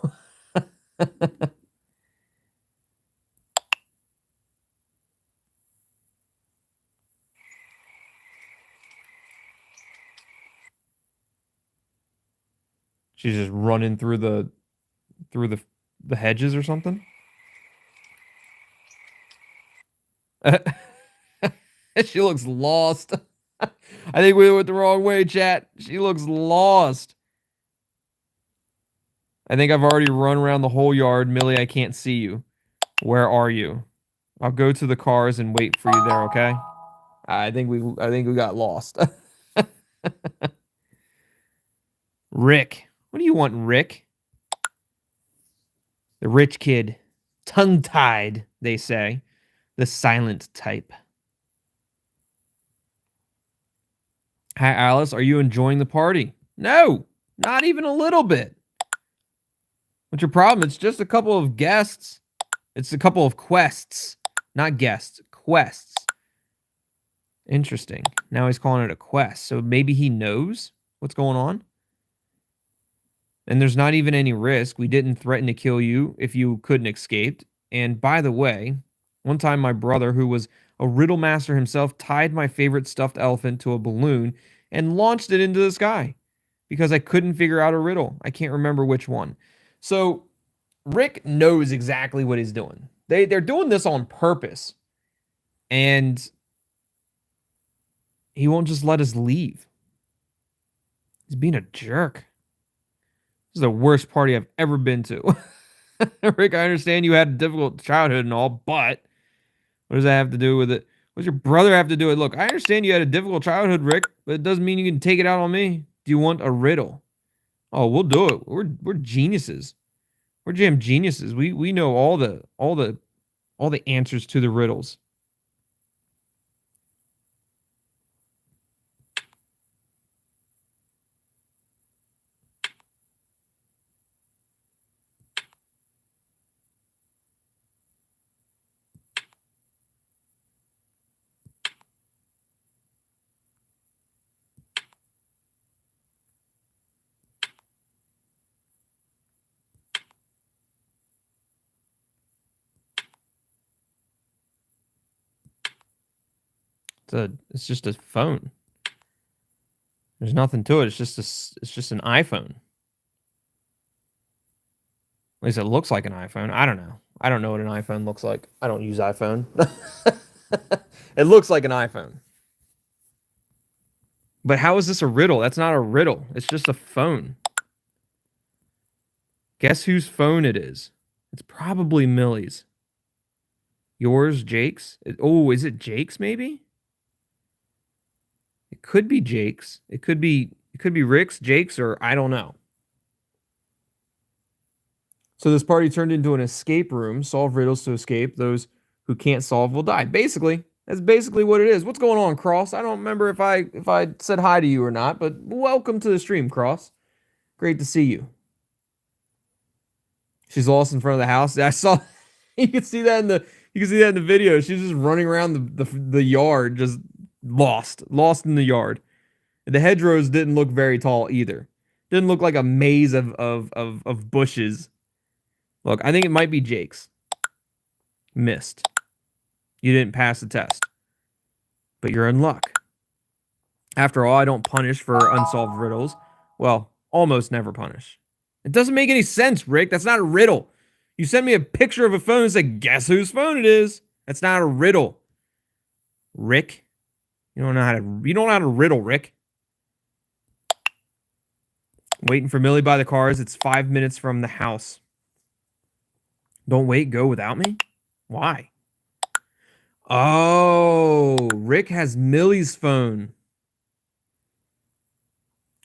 She's just running through the hedges or something. She looks lost. I think we went the wrong way, chat. She looks lost. I think I've already run around the whole yard. Millie, I can't see you. Where are you? I'll go to the cars and wait for you there, okay? I think we got lost. Rick. What do you want, Rick? The rich kid. Tongue-tied, they say. The silent type. Hi, Alice. Are you enjoying the party? No, not even a little bit. What's your problem? It's just a couple of guests. It's a couple of quests. Not guests. Quests. Interesting. Now he's calling it a quest. So maybe he knows what's going on? And there's not even any risk. We didn't threaten to kill you if you couldn't escape. And by the way, one time my brother, who was a riddle master himself, tied my favorite stuffed elephant to a balloon and launched it into the sky because I couldn't figure out a riddle. I can't remember which one. So Rick knows exactly what he's doing. They're doing this on purpose. And he won't just let us leave. He's being a jerk. This is the worst party I've ever been to. Rick, I understand you had a difficult childhood and all, but what does that have to do with it? What does your brother have to do with it? Look, I understand you had a difficult childhood, Rick, but it doesn't mean you can take it out on me. Do you want a riddle? Oh, we'll do it. We're geniuses. We're jam geniuses. We know all the answers to the riddles. It's just a phone. There's nothing to it. It's just an iPhone. At least it looks like an iPhone. I don't know. I don't know what an iPhone looks like. I don't use iPhone. It looks like an iPhone. But how is this a riddle? That's not a riddle. It's just a phone. Guess whose phone it is? It's probably Millie's. Yours, Jake's? Oh, is it Jake's maybe? It could be Jake's. It could be Rick's, Jake's, or I don't know. So this party turned into an escape room. Solve riddles to escape. Those who can't solve will die. Basically, that's basically what it is. What's going on, Cross? I don't remember if I said hi to you or not, but welcome to the stream, Cross. Great to see you. She's lost in front of the house. I saw. You can see that in the video. She's just running around the yard, just lost in the yard. The hedgerows didn't look very tall either. Didn't look like a maze of bushes. Look, I think it might be Jake's. Missed. You didn't pass the test. But you're in luck. After all, I don't punish for unsolved riddles. Well, almost never punish. It doesn't make any sense, Rick. That's not a riddle. You sent me a picture of a phone and said, guess whose phone it is. That's not a riddle. Rick. You don't know how to riddle, Rick. Waiting for Millie by the cars. It's 5 minutes from the house. Don't wait, go without me? Why? Oh, Rick has Millie's phone.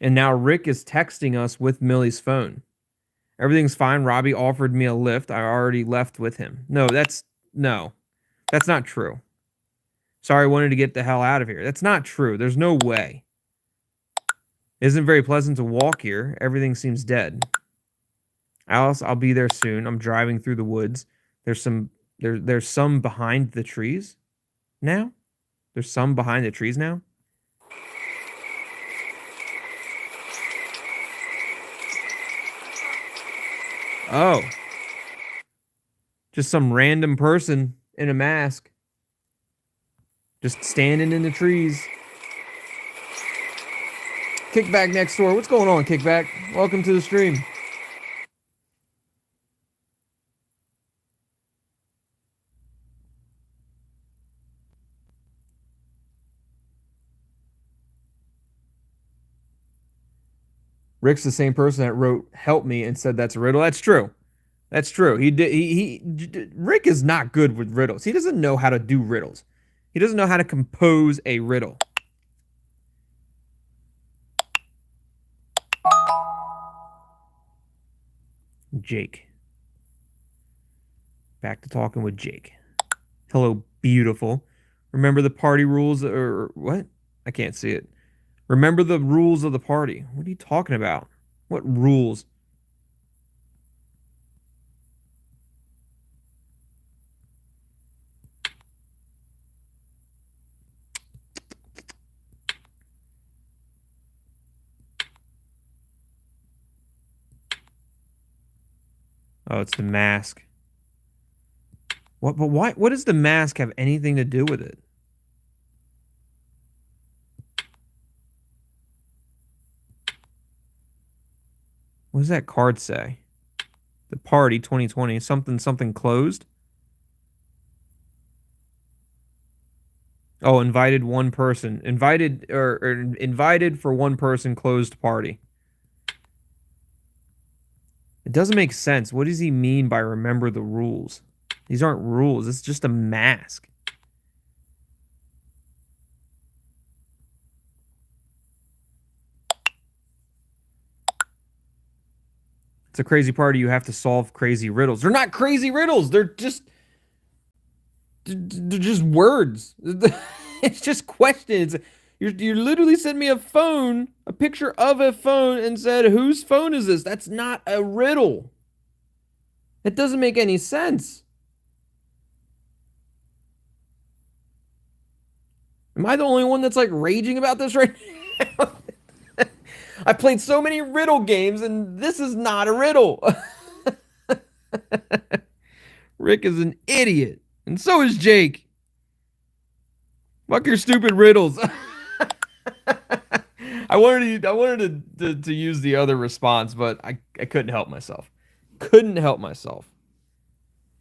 And now Rick is texting us with Millie's phone. Everything's fine. Robbie offered me a lift. I already left with him. No, that's not true. Sorry, I wanted to get the hell out of here. That's not true. There's no way. It isn't very pleasant to walk here. Everything seems dead. Alice, I'll be there soon. I'm driving through the woods. There's some behind the trees now? There's some behind the trees now? Oh. Just some random person in a mask. Just standing in the trees. Kickback next door. What's going on, Kickback? Welcome to the stream. Rick's the same person that wrote "help me" and said that's a riddle. That's true. That's true. Rick is not good with riddles. He doesn't know how to do riddles. He doesn't know how to compose a riddle. Jake. Back to talking with Jake. Hello, beautiful. Remember the party rules, or what? I can't see it. Remember the rules of the party. What are you talking about? What rules? Oh, it's the mask. What? But why? What does the mask have anything to do with it? What does that card say? The party 2020, something closed? Oh, invited one person. Invited or invited for one person, closed party. It doesn't make sense. What does he mean by remember the rules? These aren't rules. It's just a mask. It's a crazy party. You have to solve crazy riddles. They're not crazy riddles. They're just words. It's just questions. You literally sent me a phone, a picture of a phone, and said, whose phone is this? That's not a riddle. It doesn't make any sense. Am I the only one that's like raging about this right now? I played so many riddle games, and this is not a riddle. Rick is an idiot, and so is Jake. Fuck your stupid riddles. I wanted to use the other response, but I couldn't help myself. Couldn't help myself.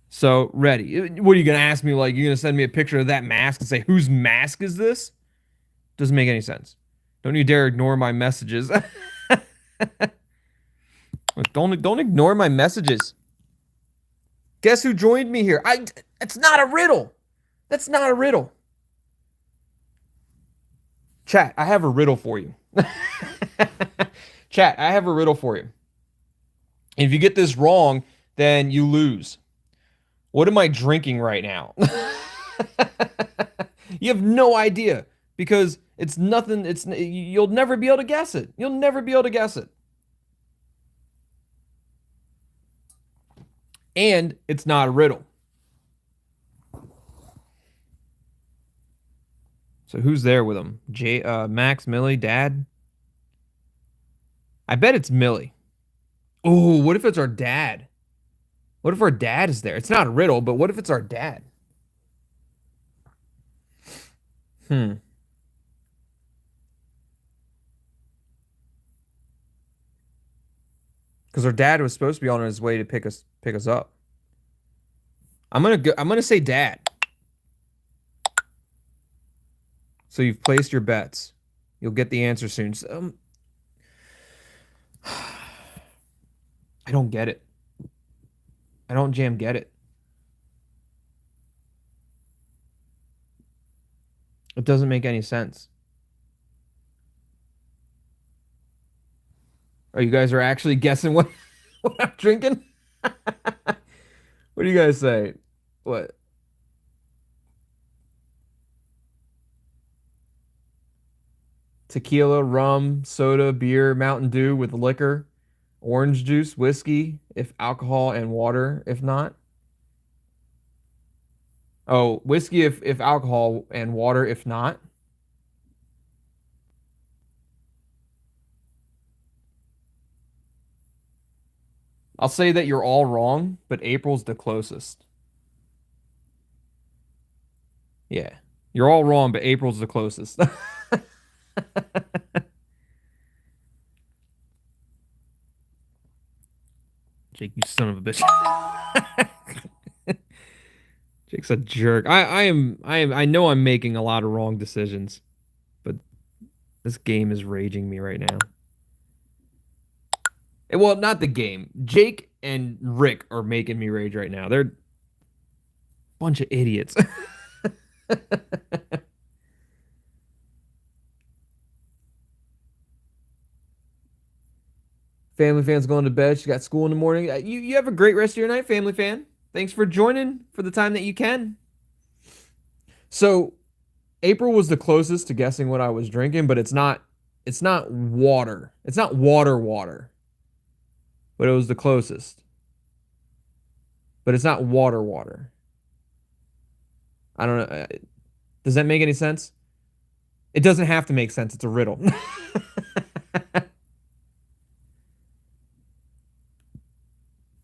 So, ready. What are you going to ask me? Like, you're going to send me a picture of that mask and say, whose mask is this? Doesn't make any sense. Don't you dare ignore my messages. Look, don't ignore my messages. Guess who joined me here? It's not a riddle. That's not a riddle. Chat, I have a riddle for you. Chat, I have a riddle for you. If you get this wrong, then you lose. What am I drinking right now? You have no idea because it's nothing. You'll never be able to guess it. You'll never be able to guess it. And it's not a riddle. So who's there with him? Max, Millie, Dad? I bet it's Millie. Oh, what if it's our dad? What if our dad is there? It's not a riddle, but what if it's our dad? Because our dad was supposed to be on his way to pick us up. I'm gonna say dad. So you've placed your bets. You'll get the answer soon. I don't get it. I don't jam get it. It doesn't make any sense. Oh, you guys are actually guessing what I'm drinking? What do you guys say? What? Tequila, rum, soda, beer, Mountain Dew with liquor, orange juice, whiskey, if alcohol, and water, if not. Oh, whiskey if alcohol and water if not. I'll say that you're all wrong, but April's the closest. Yeah. You're all wrong, but April's the closest. Jake, you son of a bitch. Jake's a jerk. I know I'm making a lot of wrong decisions, but this game is raging me right now. Well, not the game. Jake and Rick are making me rage right now. They're a bunch of idiots. Family fan's going to bed. She got school in the morning. You have a great rest of your night, family fan. Thanks for joining for the time that you can. So, April was the closest to guessing what I was drinking, but it's not water. It's not water. But it was the closest. But it's not water. I don't know. Does that make any sense? It doesn't have to make sense. It's a riddle.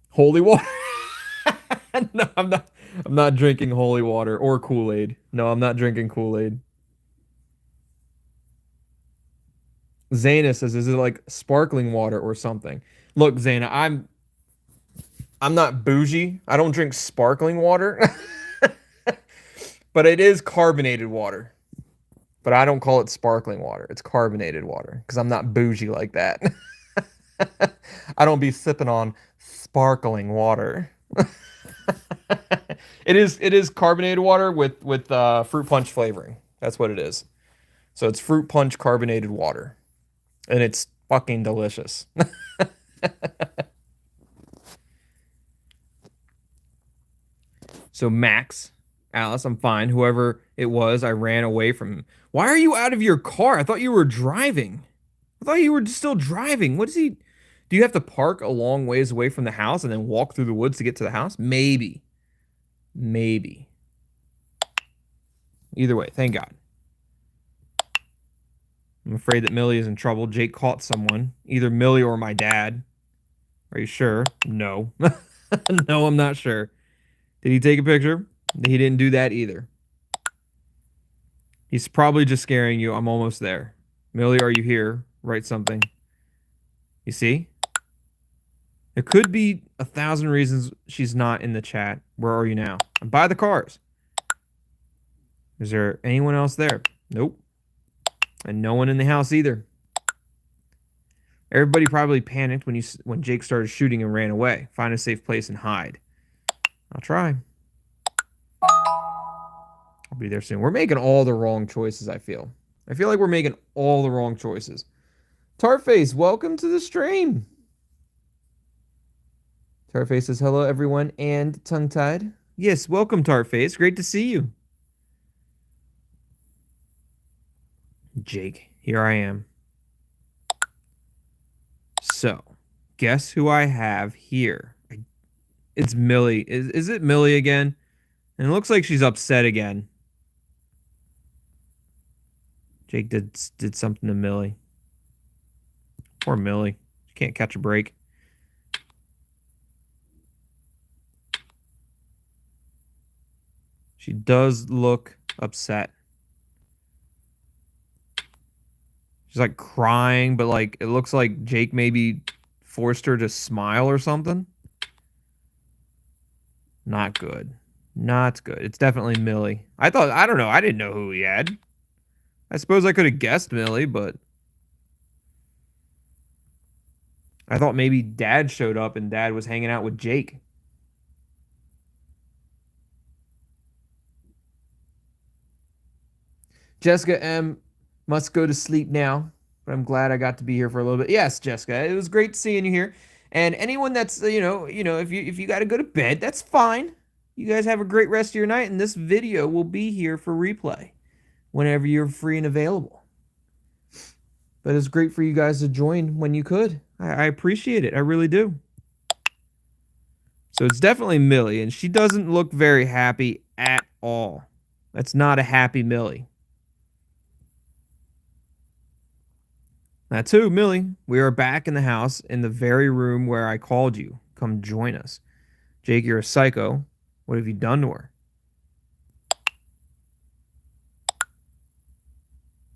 Holy water. No, I'm not drinking holy water or Kool-Aid. No, I'm not drinking Kool-Aid. Zaina says, is it like sparkling water or something? Look, Zaina, I'm not bougie. I don't drink sparkling water. But it is carbonated water. But I don't call it sparkling water. It's carbonated water because I'm not bougie like that. I don't be sipping on sparkling water. It is carbonated water with fruit punch flavoring. That's what it is. So it's fruit punch carbonated water. And it's fucking delicious. So Max, Alice, I'm fine. Whoever it was, I ran away from. Why are you out of your car? I thought you were driving. I thought you were still driving. What is he? Do you have to park a long ways away from the house and then walk through the woods to get to the house? Maybe. Maybe. Either way, thank God. I'm afraid that Millie is in trouble. Jake caught someone. Either Millie or my dad. Are you sure? No. No, I'm not sure. Did he take a picture? He didn't do that either. He's probably just scaring you. I'm almost there. Millie, are you here? Write something. You see? There could be 1,000 reasons she's not in the chat. Where are you now? I'm by the cars. Is there anyone else there? Nope. And no one in the house either. Everybody probably panicked when Jake started shooting and ran away. Find a safe place and hide. I'll try. I'll be there soon. We're making all the wrong choices, I feel. I feel like we're making all the wrong choices. Tartface, welcome to the stream. Tartface says hello, everyone, and tongue-tied. Yes, welcome, Tartface. Great to see you. Jake, here I am. So, guess who I have here? It's Millie. Is it Millie again? And it looks like she's upset again. Jake did something to Millie. Poor Millie. She can't catch a break. She does look upset. She's like crying, but like it looks like Jake maybe forced her to smile or something. Not good. Not good. It's definitely Millie. I don't know. I didn't know who he had. I suppose I could have guessed Millie, but I thought maybe Dad showed up and Dad was hanging out with Jake. Jessica M. must go to sleep now, but I'm glad I got to be here for a little bit. Yes, Jessica, it was great seeing you here. And anyone that's if you got to go to bed, that's fine. You guys have a great rest of your night, and this video will be here for replay whenever you're free and available. But it's great for you guys to join when you could. I appreciate it. I really do. So it's definitely Millie, and she doesn't look very happy at all. That's not a happy Millie. That's who, Millie. We are back in the house in the very room where I called you. Come join us. Jake, you're a psycho. What have you done to her?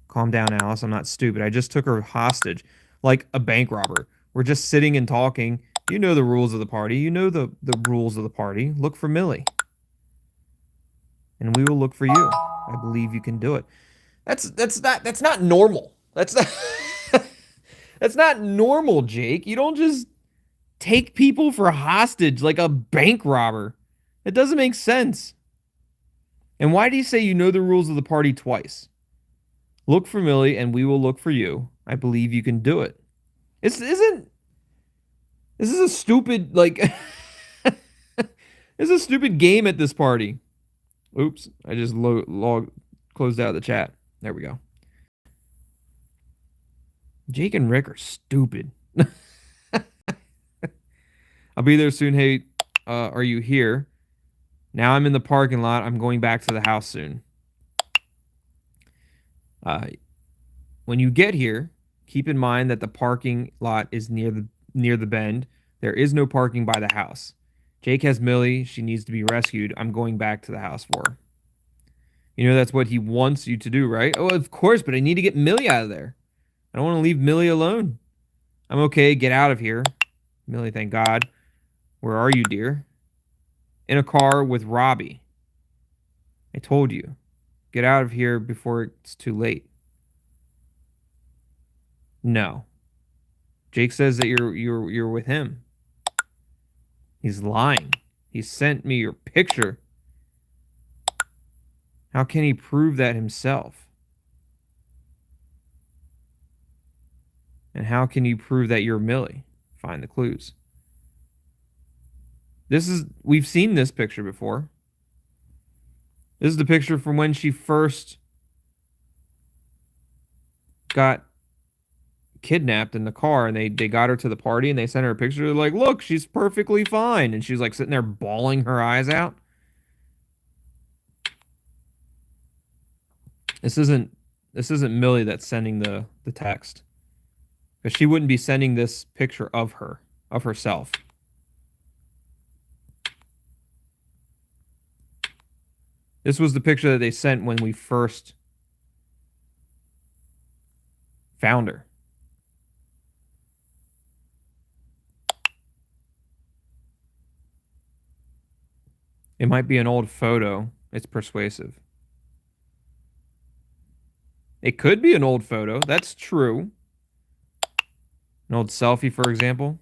Calm down, Alice. I'm not stupid. I just took her hostage like a bank robber. We're just sitting and talking. You know the rules of the party. You know the rules of the party. Look for Millie. And we will look for you. I believe you can do it. That's not normal. That's not that's not normal, Jake. You don't just take people for hostage like a bank robber. It doesn't make sense. And why do you say you know the rules of the party twice? Look for Millie and we will look for you. I believe you can do it. This is a stupid, like, this is a stupid game at this party. Oops, I just closed out the chat. There we go. Jake and Rick are stupid. I'll be there soon. Hey, are you here? Now I'm in the parking lot. I'm going back to the house soon. When you get here, keep in mind that the parking lot is near the bend. There is no parking by the house. Jake has Millie. She needs to be rescued. I'm going back to the house for her. You know that's what he wants you to do, right? Oh, of course, but I need to get Millie out of there. I don't want to leave Millie alone. I'm okay. Get out of here. Millie, thank God. Where are you, dear? In a car with Robbie. I told you. Get out of here before it's too late. No. Jake says that you're with him. He's lying. He sent me your picture. How can he prove that himself? And how can you prove that you're Millie? Find the clues. We've seen this picture before. This is the picture from when she first got kidnapped in the car, and they got her to the party and they sent her a picture. They're like, look, she's perfectly fine. And she's like sitting there bawling her eyes out. This isn't Millie that's sending the text. Because she wouldn't be sending this picture of herself. This was the picture that they sent when we first found her. It might be an old photo. It's persuasive. It could be an old photo. That's true. An old selfie, for example.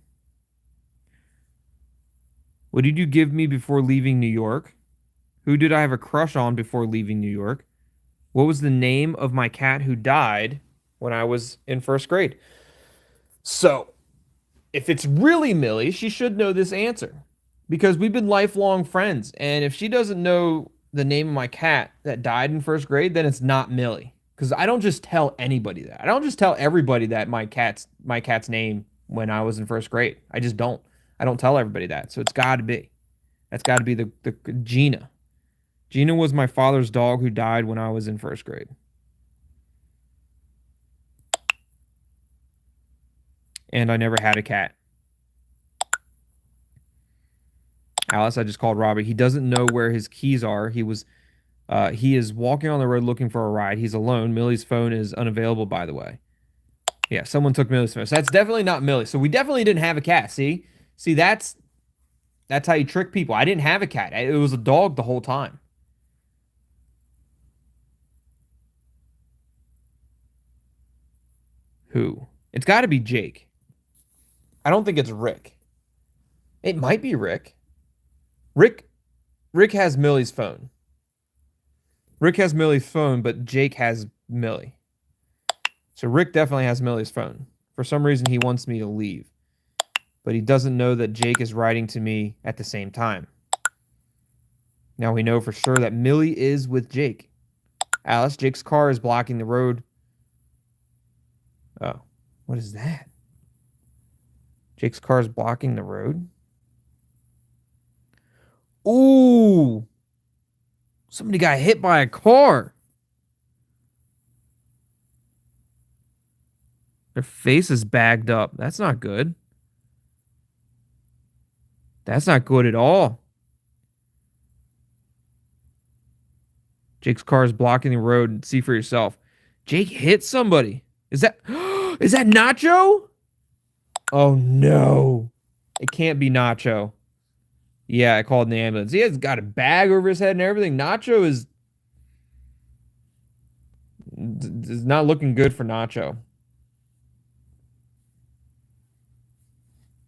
What did you give me before leaving New York? Who did I have a crush on before leaving New York? What was the name of my cat who died when I was in first grade? So, if it's really Millie, she should know this answer because we've been lifelong friends. And if she doesn't know the name of my cat that died in first grade, then it's not Millie. Because I don't just tell anybody that. I don't just tell everybody that my cat's name when I was in first grade. I just don't. I don't tell everybody that. So it's got to be. That's got to be the Gina. Gina was my father's dog who died when I was in first grade. And I never had a cat. Alice, I just called Robbie. He doesn't know where his keys are. He is walking on the road looking for a ride. He's alone. Millie's phone is unavailable, by the way. Yeah, someone took Millie's phone. So that's definitely not Millie. So we definitely didn't have a cat. See, that's how you trick people. I didn't have a cat. It was a dog the whole time. Who? It's got to be Jake. I don't think it's Rick. It might be Rick. Rick has Millie's phone. Rick has Millie's phone, but Jake has Millie. So Rick definitely has Millie's phone. For some reason, he wants me to leave. But he doesn't know that Jake is writing to me at the same time. Now we know for sure that Millie is with Jake. Alice, Jake's car is blocking the road. Oh, what is that? Jake's car is blocking the road? Ooh! Somebody got hit by a car. Their face is bagged up. That's not good. That's not good at all. Jake's car is blocking the road. See for yourself. Jake hit somebody. Is that Nacho? Oh no. It can't be Nacho. Yeah, I called in the ambulance. He has got a bag over his head and everything. Nacho is not looking good for Nacho.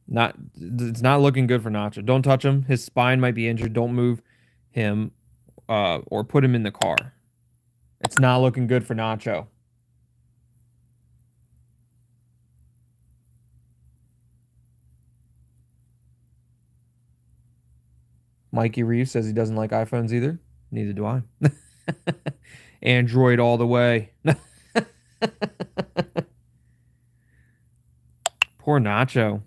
It's not looking good for Nacho. Don't touch him. His spine might be injured. Don't move him or put him in the car. It's not looking good for Nacho. Mikey Reeves says he doesn't like iPhones either. Neither do I. Android all the way. Poor Nacho.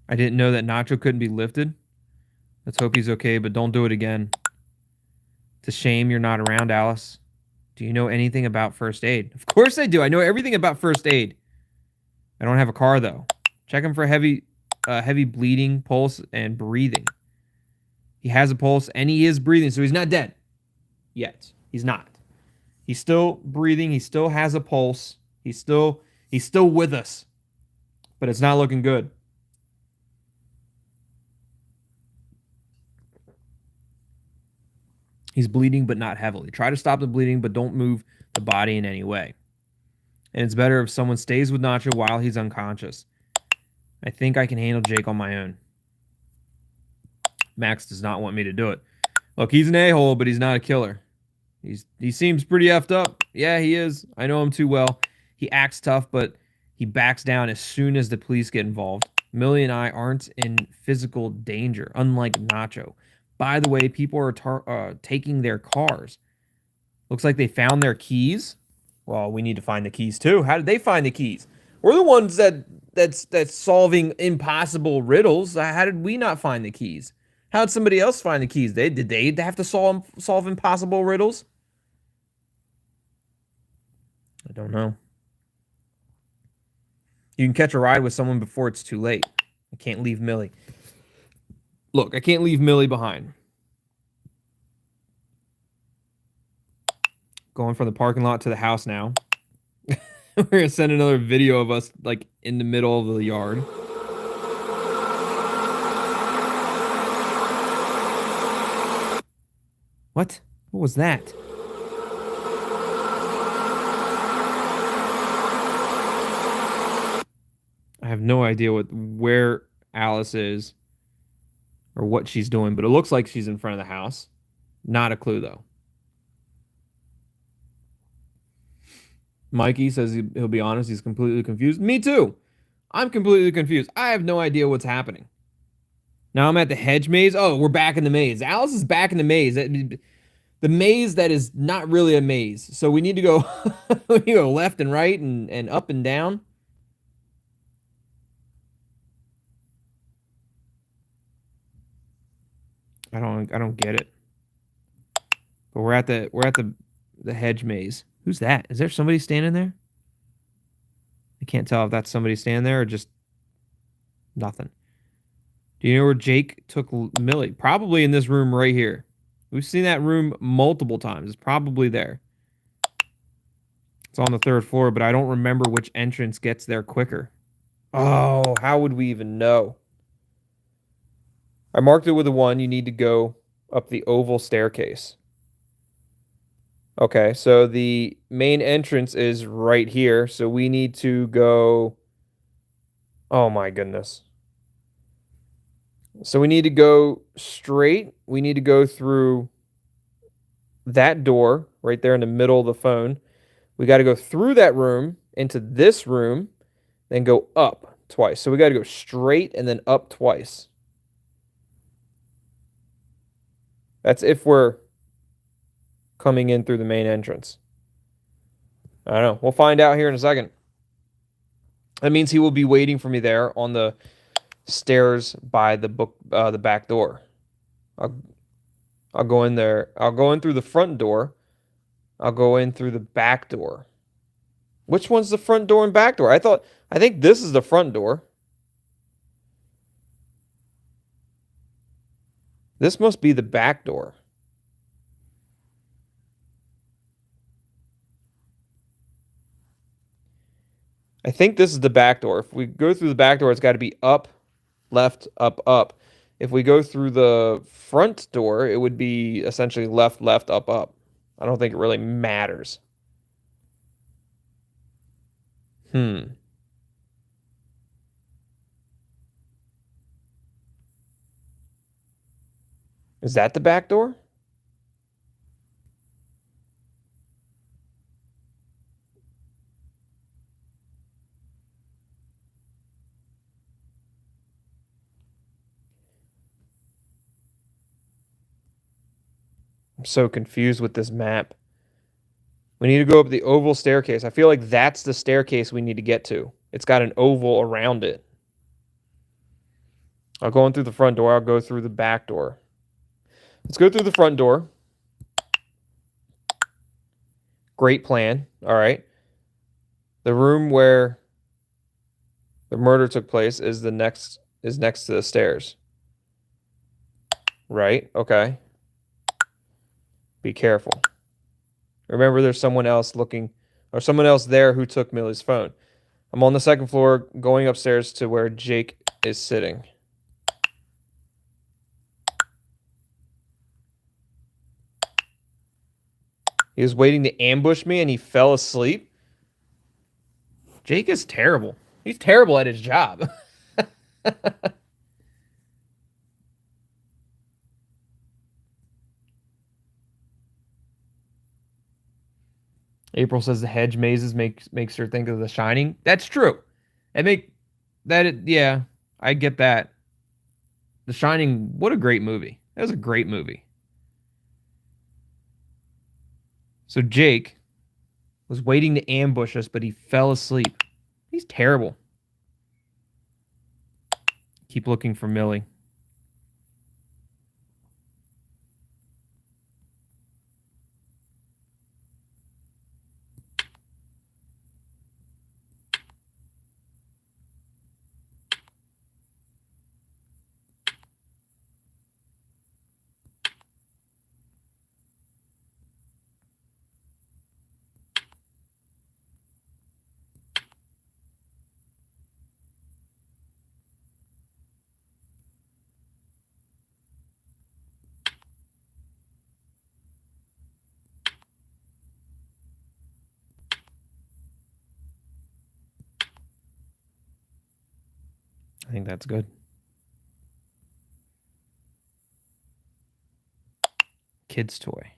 I didn't know that Nacho couldn't be lifted. Let's hope he's okay, but don't do it again. It's a shame you're not around, Alice. Do you know anything about first aid? Of course I do. I know everything about first aid. I don't have a car, though. Check him for heavy bleeding, pulse, and breathing. He has a pulse, and he is breathing, so he's not dead. Yet. He's not. He's still breathing. He still has a pulse. He's still with us. But it's not looking good. He's bleeding, but not heavily. Try to stop the bleeding, but don't move the body in any way. And it's better if someone stays with Nacho while he's unconscious. I think I can handle Jake on my own. Max does not want me to do it. Look, he's an a-hole, but he's not a killer. He seems pretty effed up. Yeah, he is. I know him too well. He acts tough, but he backs down as soon as the police get involved. Millie and I aren't in physical danger, unlike Nacho. By the way, people are taking their cars. Looks like they found their keys. Well, we need to find the keys too. How did they find the keys? We're the ones that's solving impossible riddles. How did we not find the keys? How did somebody else find the keys? Did they have to solve impossible riddles? I don't know. You can catch a ride with someone before it's too late. I can't leave Millie. Look, I can't leave Millie behind. Going from the parking lot to the house now. We're going to send another video of us, like, in the middle of the yard. What? What was that? have no idea where Alice is or what she's doing, but it looks like she's in front of the house. Not a clue though. Mikey says he'll be honest, he's completely confused. Me too. I'm completely confused. I have no idea what's happening. Now I'm at the hedge maze. Oh, we're back in the maze. Alice is back in the maze. The maze that is not really a maze. So we need to go, we need to go left and right and up and down. I don't get it. But we're at the hedge maze. Who's that? Is there somebody standing there? I can't tell if that's somebody standing there or just nothing. Do you know where Jake took Millie? Probably in this room right here. We've seen that room multiple times. It's probably there. It's on the 3rd floor, but I don't remember which entrance gets there quicker. Oh, how would we even know? I marked it with a 1. You need to go up the oval staircase. Okay, so the main entrance is right here. So we need to go... Oh my goodness. So we need to go straight. We need to go through that door right there in the middle of the phone. We got to go through that room into this room, then go up twice. So we got to go straight and then up twice. That's if we're coming in through the main entrance. I don't know. We'll find out here in a second. That means he will be waiting for me there on the stairs by the back door. I'll go in there. I'll go in through the front door. I'll go in through the back door. Which one's the front door and back door? I think this is the front door. This must be the back door. I think this is the back door. If we go through the back door, it's got to be up, left, up, up. If we go through the front door, it would be essentially left, left, up, up. I don't think it really matters. Is that the back door? I'm so confused with this map. We need to go up the oval staircase. I feel like that's the staircase we need to get to. It's got an oval around it. I'll go in through the front door. I'll go through the back door. Let's go through the front door. Great plan. All right. The room where the murder took place is next to the stairs. Right? Okay. Be careful. Remember, there's someone else looking, or someone else there who took Millie's phone. I'm on the 2nd floor, going upstairs to where Jake is sitting. He was waiting to ambush me and he fell asleep. Jake is terrible. He's terrible at his job. April says the hedge mazes makes her think of The Shining. That's true. Yeah, I get that. The Shining, what a great movie. That was a great movie. So Jake was waiting to ambush us, but he fell asleep. He's terrible. Keep looking for Millie. I think that's good. Kid's toy.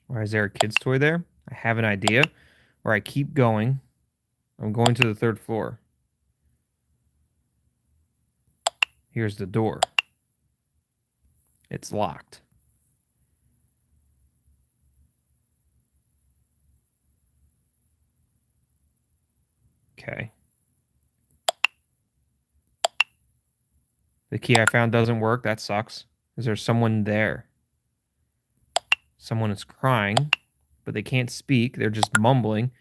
Why is there a kid's toy there? I have an idea. Or I keep going. I'm going to the 3rd floor. Here's the door. It's locked. Okay. The key I found doesn't work. That sucks. Is there someone there? Someone is crying, but they can't speak. They're just mumbling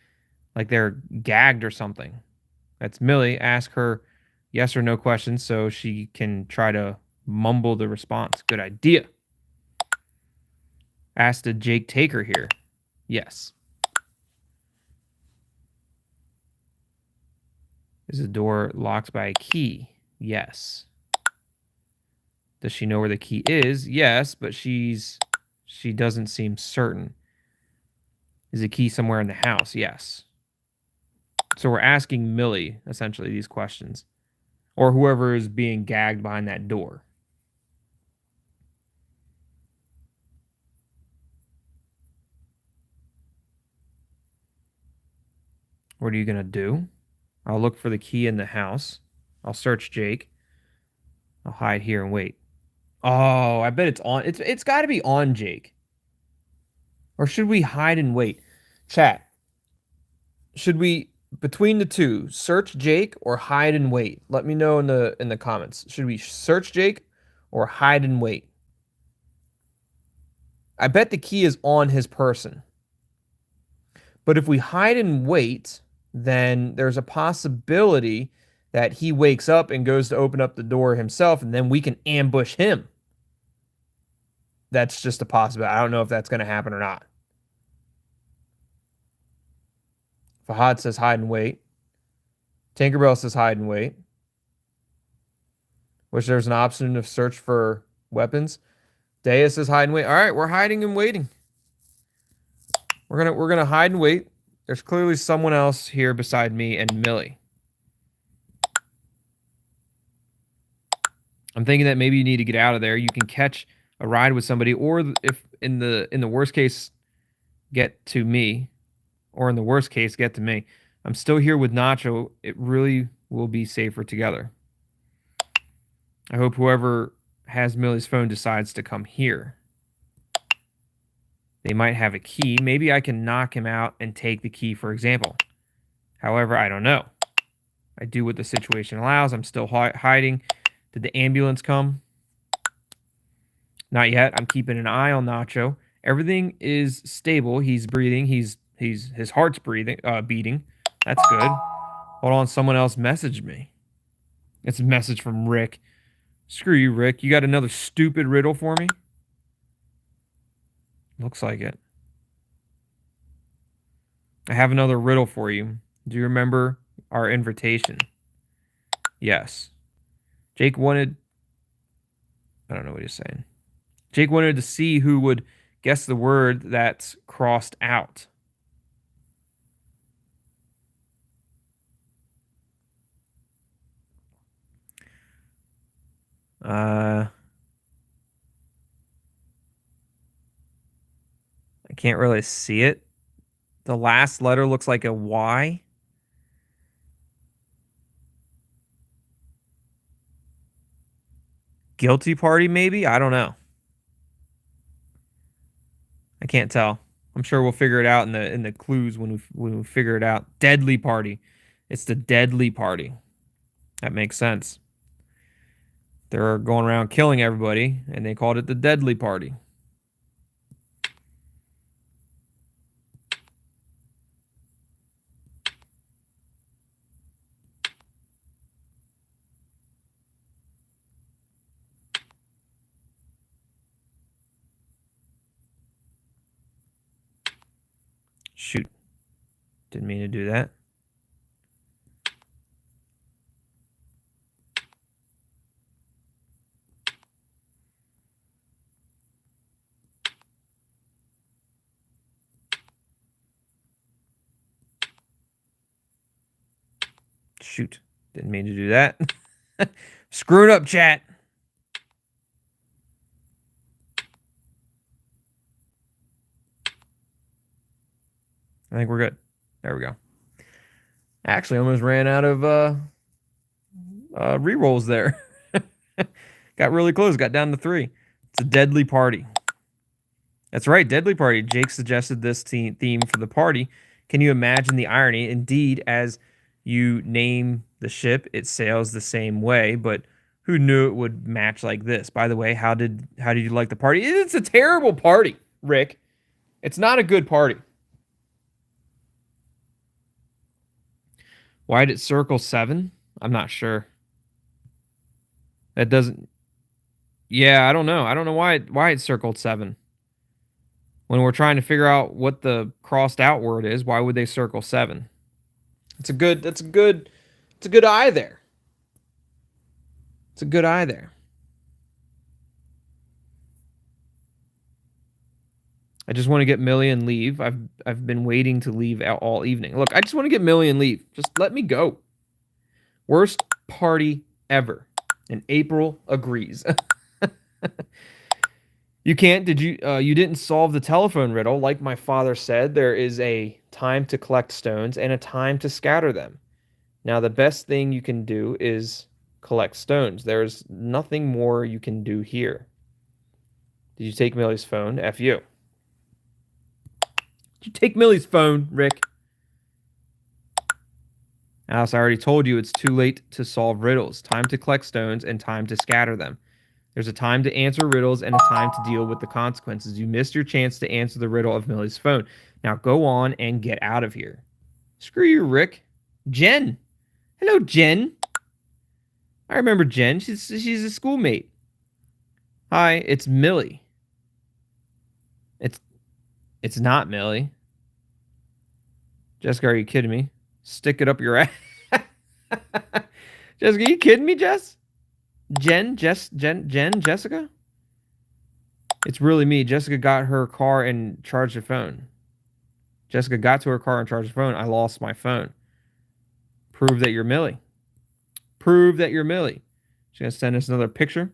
like they're gagged or something. That's Millie. Ask her yes or no questions so she can try to mumble the response. Good idea. Ask, did Jake take her here? Yes. Is the door locked by a key? Yes. Does she know where the key is? Yes, but she doesn't seem certain. Is the key somewhere in the house? Yes. So we're asking Millie, essentially, these questions. Or whoever is being gagged behind that door. What are you going to do? I'll look for the key in the house. I'll search Jake. I'll hide here and wait. Oh, I bet it's on. It's got to be on Jake. Or should we hide and wait? Chat. Should we, between the two, search Jake or hide and wait? Let me know in the comments. Should we search Jake or hide and wait? I bet the key is on his person. But if we hide and wait, then there's a possibility that he wakes up and goes to open up the door himself, and then we can ambush him. That's just a possibility. I don't know if that's going to happen or not. Fahad says hide and wait. Tinkerbell says hide and wait. Wish there's an option of search for weapons. Dea says hide and wait. All right, we're hiding and waiting. We're gonna hide and wait. There's clearly someone else here beside me and Millie. I'm thinking that maybe you need to get out of there. You can catch a ride with somebody, or if in the worst case, get to me, or in the worst case, get to me. I'm still here with Nacho. It really will be safer together. I hope whoever has Millie's phone decides to come here. They might have a key. Maybe I can knock him out and take the key, for example. However, I don't know. I do what the situation allows. I'm still hiding. Did the ambulance come? Not yet. I'm keeping an eye on Nacho. Everything is stable. He's breathing. His heart's beating. That's good. Hold on. Someone else messaged me. It's a message from Rick. Screw you, Rick. You got another stupid riddle for me? Looks like it. I have another riddle for you. Do you remember our invitation? Yes. Jake wanted... I don't know what he's saying. Jake wanted to see who would guess the word that's crossed out. I can't really see it. The last letter looks like a Y. Guilty party, maybe? I don't know. I can't tell. I'm sure we'll figure it out in the clues when we figure it out. Deadly party. It's the deadly party. That makes sense. They're going around killing everybody, and they called it the deadly party. Shoot. Didn't mean to do that. shoot. Didn't mean to do that. Screwed up, chat. I think we're good. There we go. Actually, almost ran out of rerolls there. Got really close. Got down to 3. It's a deadly party. That's right, deadly party. Jake suggested this theme for the party. Can you imagine the irony? Indeed, as you name the ship, it sails the same way, but who knew it would match like this? By the way, how did you like the party? It's a terrible party, Rick. It's not a good party. Why did it circle 7? I'm not sure. That doesn't... Yeah, I don't know. I don't know why it circled 7. When we're trying to figure out what the crossed out word is, why would they circle 7? That's a good eye there. It's a good eye there. I just want to get Millie and leave. I've been waiting to leave all evening. Look, I just want to get Millie and leave. Just let me go. Worst party ever. And April agrees. You can't. Did you? You didn't solve the telephone riddle. Like my father said, there is a time to collect stones and a time to scatter them. Now, the best thing you can do is collect stones. There's nothing more you can do here. Did you take Millie's phone? F you. Did you take Millie's phone, Rick? Alice, I already told you it's too late to solve riddles. Time to collect stones and time to scatter them. There's a time to answer riddles and a time to deal with the consequences. You missed your chance to answer the riddle of Millie's phone. Now go on and get out of here. Screw you, Rick. Jen. Hello, Jen. I remember Jen. She's a schoolmate. Hi, it's Millie. It's not Millie. Jessica, are you kidding me? Stick it up your ass. Jessica, are you kidding me, Jess? Jen, Jessica? It's really me. Jessica got her car and charged her phone. Jessica got to her car and charged her phone. I lost my phone. Prove that you're Millie. Prove that you're Millie. She's going to send us another picture.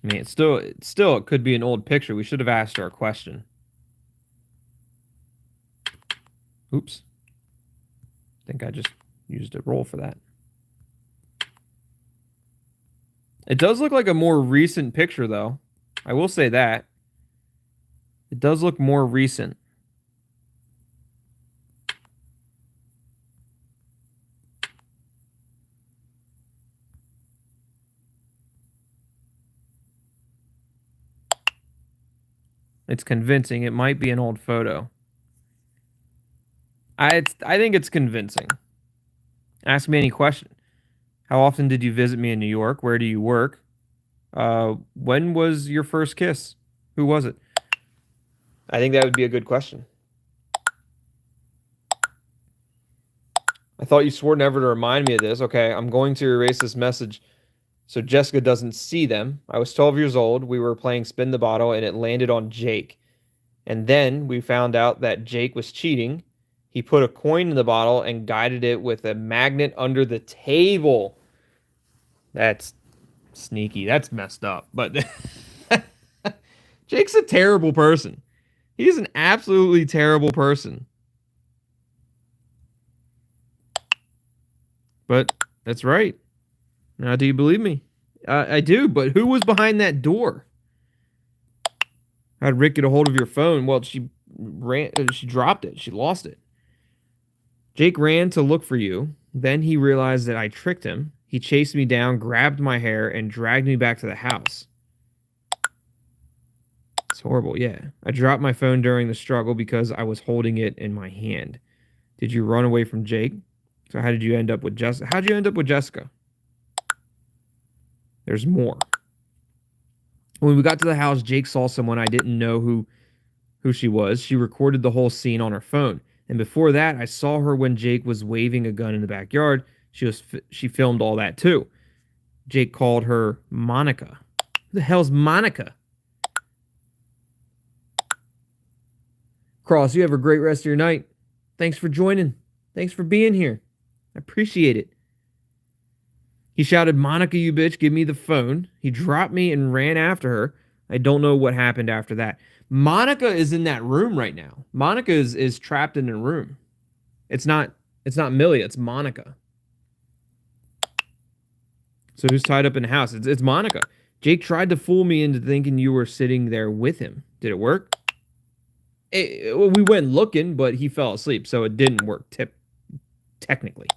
I mean, it could be an old picture. We should have asked her a question. Oops. I think I just used a roll for that. It does look like a more recent picture, though. I will say that. It does look more recent. It's convincing. It might be an old photo. I think it's convincing. Ask me any question. How often did you visit me in New York? Where do you work? When was your first kiss? Who was it? I think that would be a good question. I thought you swore never to remind me of this. Okay, I'm going to erase this message so Jessica doesn't see them. I was 12 years old. We were playing Spin the Bottle, and it landed on Jake. And then we found out that Jake was cheating. He put a coin in the bottle and guided it with a magnet under the table. That's sneaky. That's messed up. But Jake's a terrible person. He's an absolutely terrible person. But that's right. Now, do you believe me? I do, but who was behind that door? How'd Rick get a hold of your phone? Well, she dropped it. She lost it. Jake ran to look for you. Then he realized that I tricked him. He chased me down, grabbed my hair, and dragged me back to the house. It's horrible, yeah. I dropped my phone during the struggle because I was holding it in my hand. Did you run away from Jake? So how did you end up with Jessica? How'd you end up with Jessica? There's more. When we got to the house, Jake saw someone I didn't know who she was. She recorded the whole scene on her phone. And before that, I saw her when Jake was waving a gun in the backyard. She filmed all that too. Jake called her Monica. Who the hell's Monica? Cross, you have a great rest of your night. Thanks for joining. Thanks for being here. I appreciate it. He shouted, Monica, you bitch, give me the phone. He dropped me and ran after her. I don't know what happened after that. Monica is in that room right now. Monica is trapped in a room. It's not Millie, it's Monica. So who's tied up in the house? It's Monica. Jake tried to fool me into thinking you were sitting there with him. Did it work? We went looking, but he fell asleep, so it didn't work technically.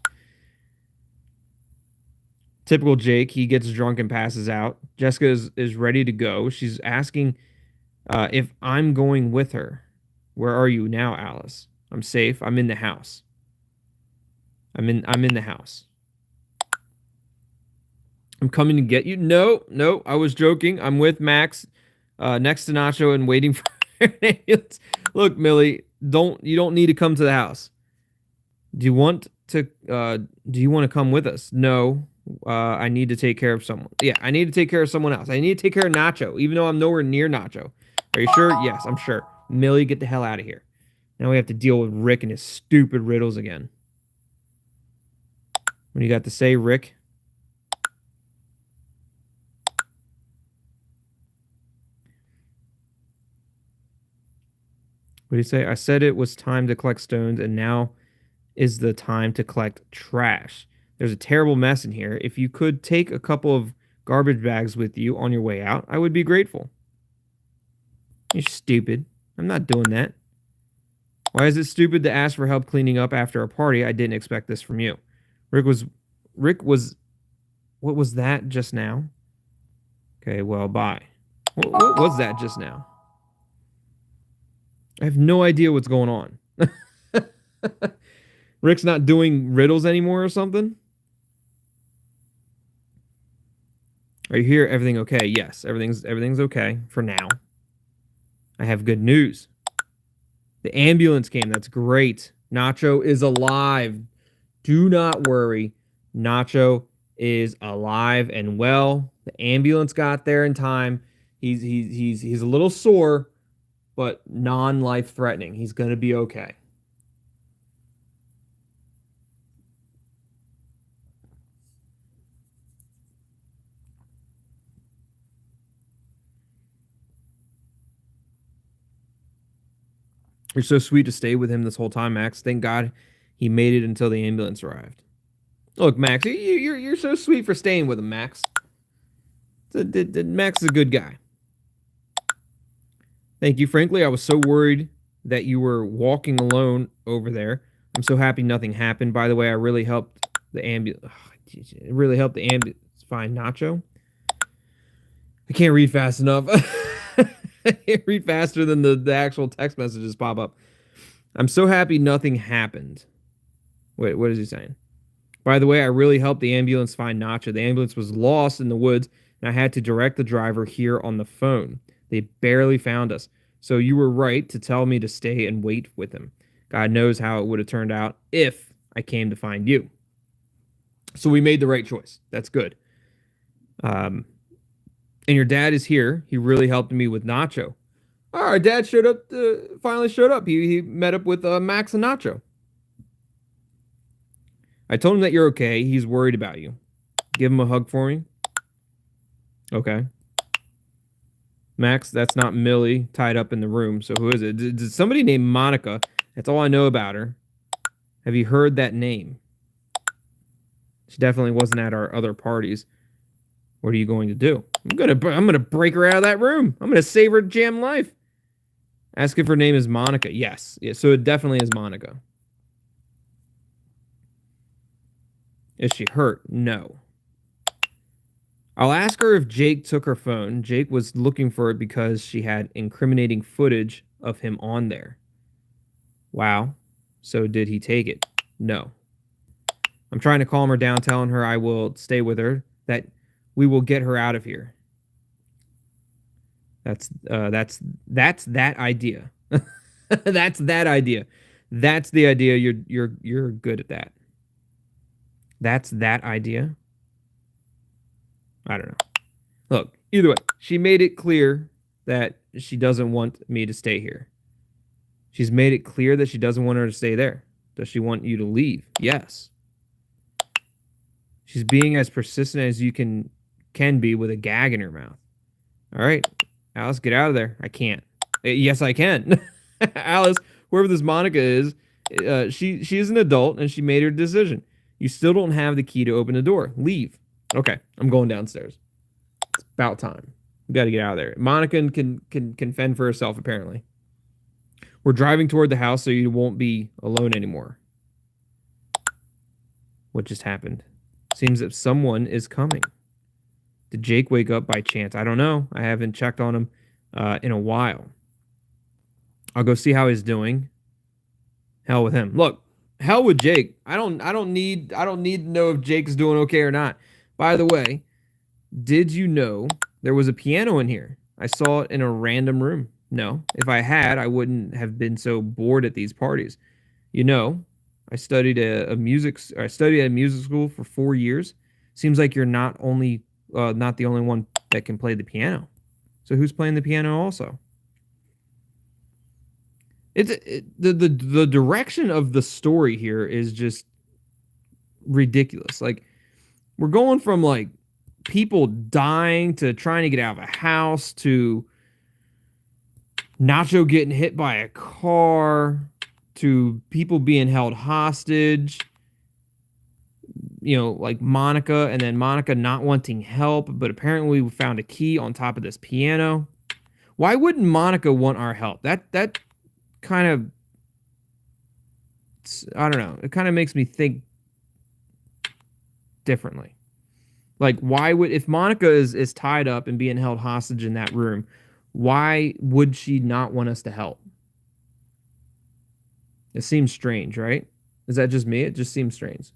Typical Jake. He gets drunk and passes out. Jessica is ready to go. She's asking if I'm going with her. Where are you now, Alice? I'm safe. I'm in the house. I'm in the house. I'm coming to get you. No, I was joking. I'm with Max next to Nacho and waiting for an ambulance. Look, Millie, you don't need to come to the house. Do you want to come with us? No. I need to take care of someone. Yeah, I need to take care of someone else. I need to take care of Nacho, even though I'm nowhere near Nacho. Are you sure? Yes, I'm sure. Millie, get the hell out of here. Now we have to deal with Rick and his stupid riddles again. What do you got to say, Rick? What do you say? I said it was time to collect stones, and now is the time to collect trash. There's a terrible mess in here. If you could take a couple of garbage bags with you on your way out, I would be grateful. You're stupid. I'm not doing that. Why is it stupid to ask for help cleaning up after a party? I didn't expect this from you. Rick was... What was that just now? Okay, well, bye. What was that just now? I have no idea what's going on. Rick's not doing riddles anymore or something? Are you here? Everything okay? Yes, everything's okay for now. I have good news. The ambulance came. That's great. Nacho is alive. Do not worry. Nacho is alive and well. The ambulance got there in time. He's a little sore, but non-life threatening. He's going to be okay. You're so sweet to stay with him this whole time, Max. Thank God he made it until the ambulance arrived. Look, Max, you're so sweet for staying with him, Max. Max is a good guy. Thank you. Frankly, I was so worried that you were walking alone over there. I'm so happy nothing happened. By the way, I really helped the ambulance. It really helped the ambulance find Nacho. I can't read fast enough. I can't read faster than the actual text messages pop up. I'm so happy nothing happened. Wait, what is he saying? By the way, I really helped the ambulance find Nacho. The ambulance was lost in the woods, and I had to direct the driver here on the phone. They barely found us. So you were right to tell me to stay and wait with him. God knows how it would have turned out if I came to find you. So we made the right choice. That's good. And your dad is here. He really helped me with Nacho. Our dad showed up. Finally showed up. He met up with Max and Nacho. I told him that you're okay. He's worried about you. Give him a hug for me. Okay. Max, that's not Millie tied up in the room. So who is it? Did somebody named Monica? That's all I know about her. Have you heard that name? She definitely wasn't at our other parties. What are you going to do? I'm gonna break her out of that room. I'm gonna save her jam life. Ask if her name is Monica. Yes. Yeah, so it definitely is Monica. Is she hurt? No. I'll ask her if Jake took her phone. Jake was looking for it because she had incriminating footage of him on there. Wow. So did he take it? No. I'm trying to calm her down, telling her I will stay with her, that we will get her out of here. That's that idea. That's that idea. That's the idea. You're good at that. That's that idea. I don't know. Look, either way, she made it clear that she doesn't want me to stay here. She's made it clear that she doesn't want her to stay there. Does she want you to leave? Yes. She's being as persistent as you can be with a gag in her mouth. All right, Alice, get out of there. I can't. Yes, I can. Alice, whoever this Monica is, she is an adult and she made her decision. You still don't have the key to open the door. Leave. Okay, I'm going downstairs. It's about time. We got to get out of there. Monica can fend for herself, apparently. We're driving toward the house so you won't be alone anymore. What just happened? Seems that someone is coming. Did Jake wake up by chance? I don't know. I haven't checked on him in a while. I'll go see how he's doing. Hell with him. Look, hell with Jake. I don't need to know if Jake's doing okay or not. By the way, did you know there was a piano in here? I saw it in a random room. No, if I had, I wouldn't have been so bored at these parties. You know, I studied at a music school for 4 years. Seems like you're not the only one that can play the piano. So who's playing the piano also? The direction of the story here is just ridiculous. Like, we're going from like people dying to trying to get out of a house to Nacho getting hit by a car to people being held hostage. You know, like Monica, and then Monica not wanting help, but apparently we found a key on top of this piano. Why wouldn't Monica want our help? That kind of, I don't know. It kind of makes me think differently. Like, why would, if Monica is tied up and being held hostage in that room, why would she not want us to help? It seems strange, right? Is that just me? It just seems strange.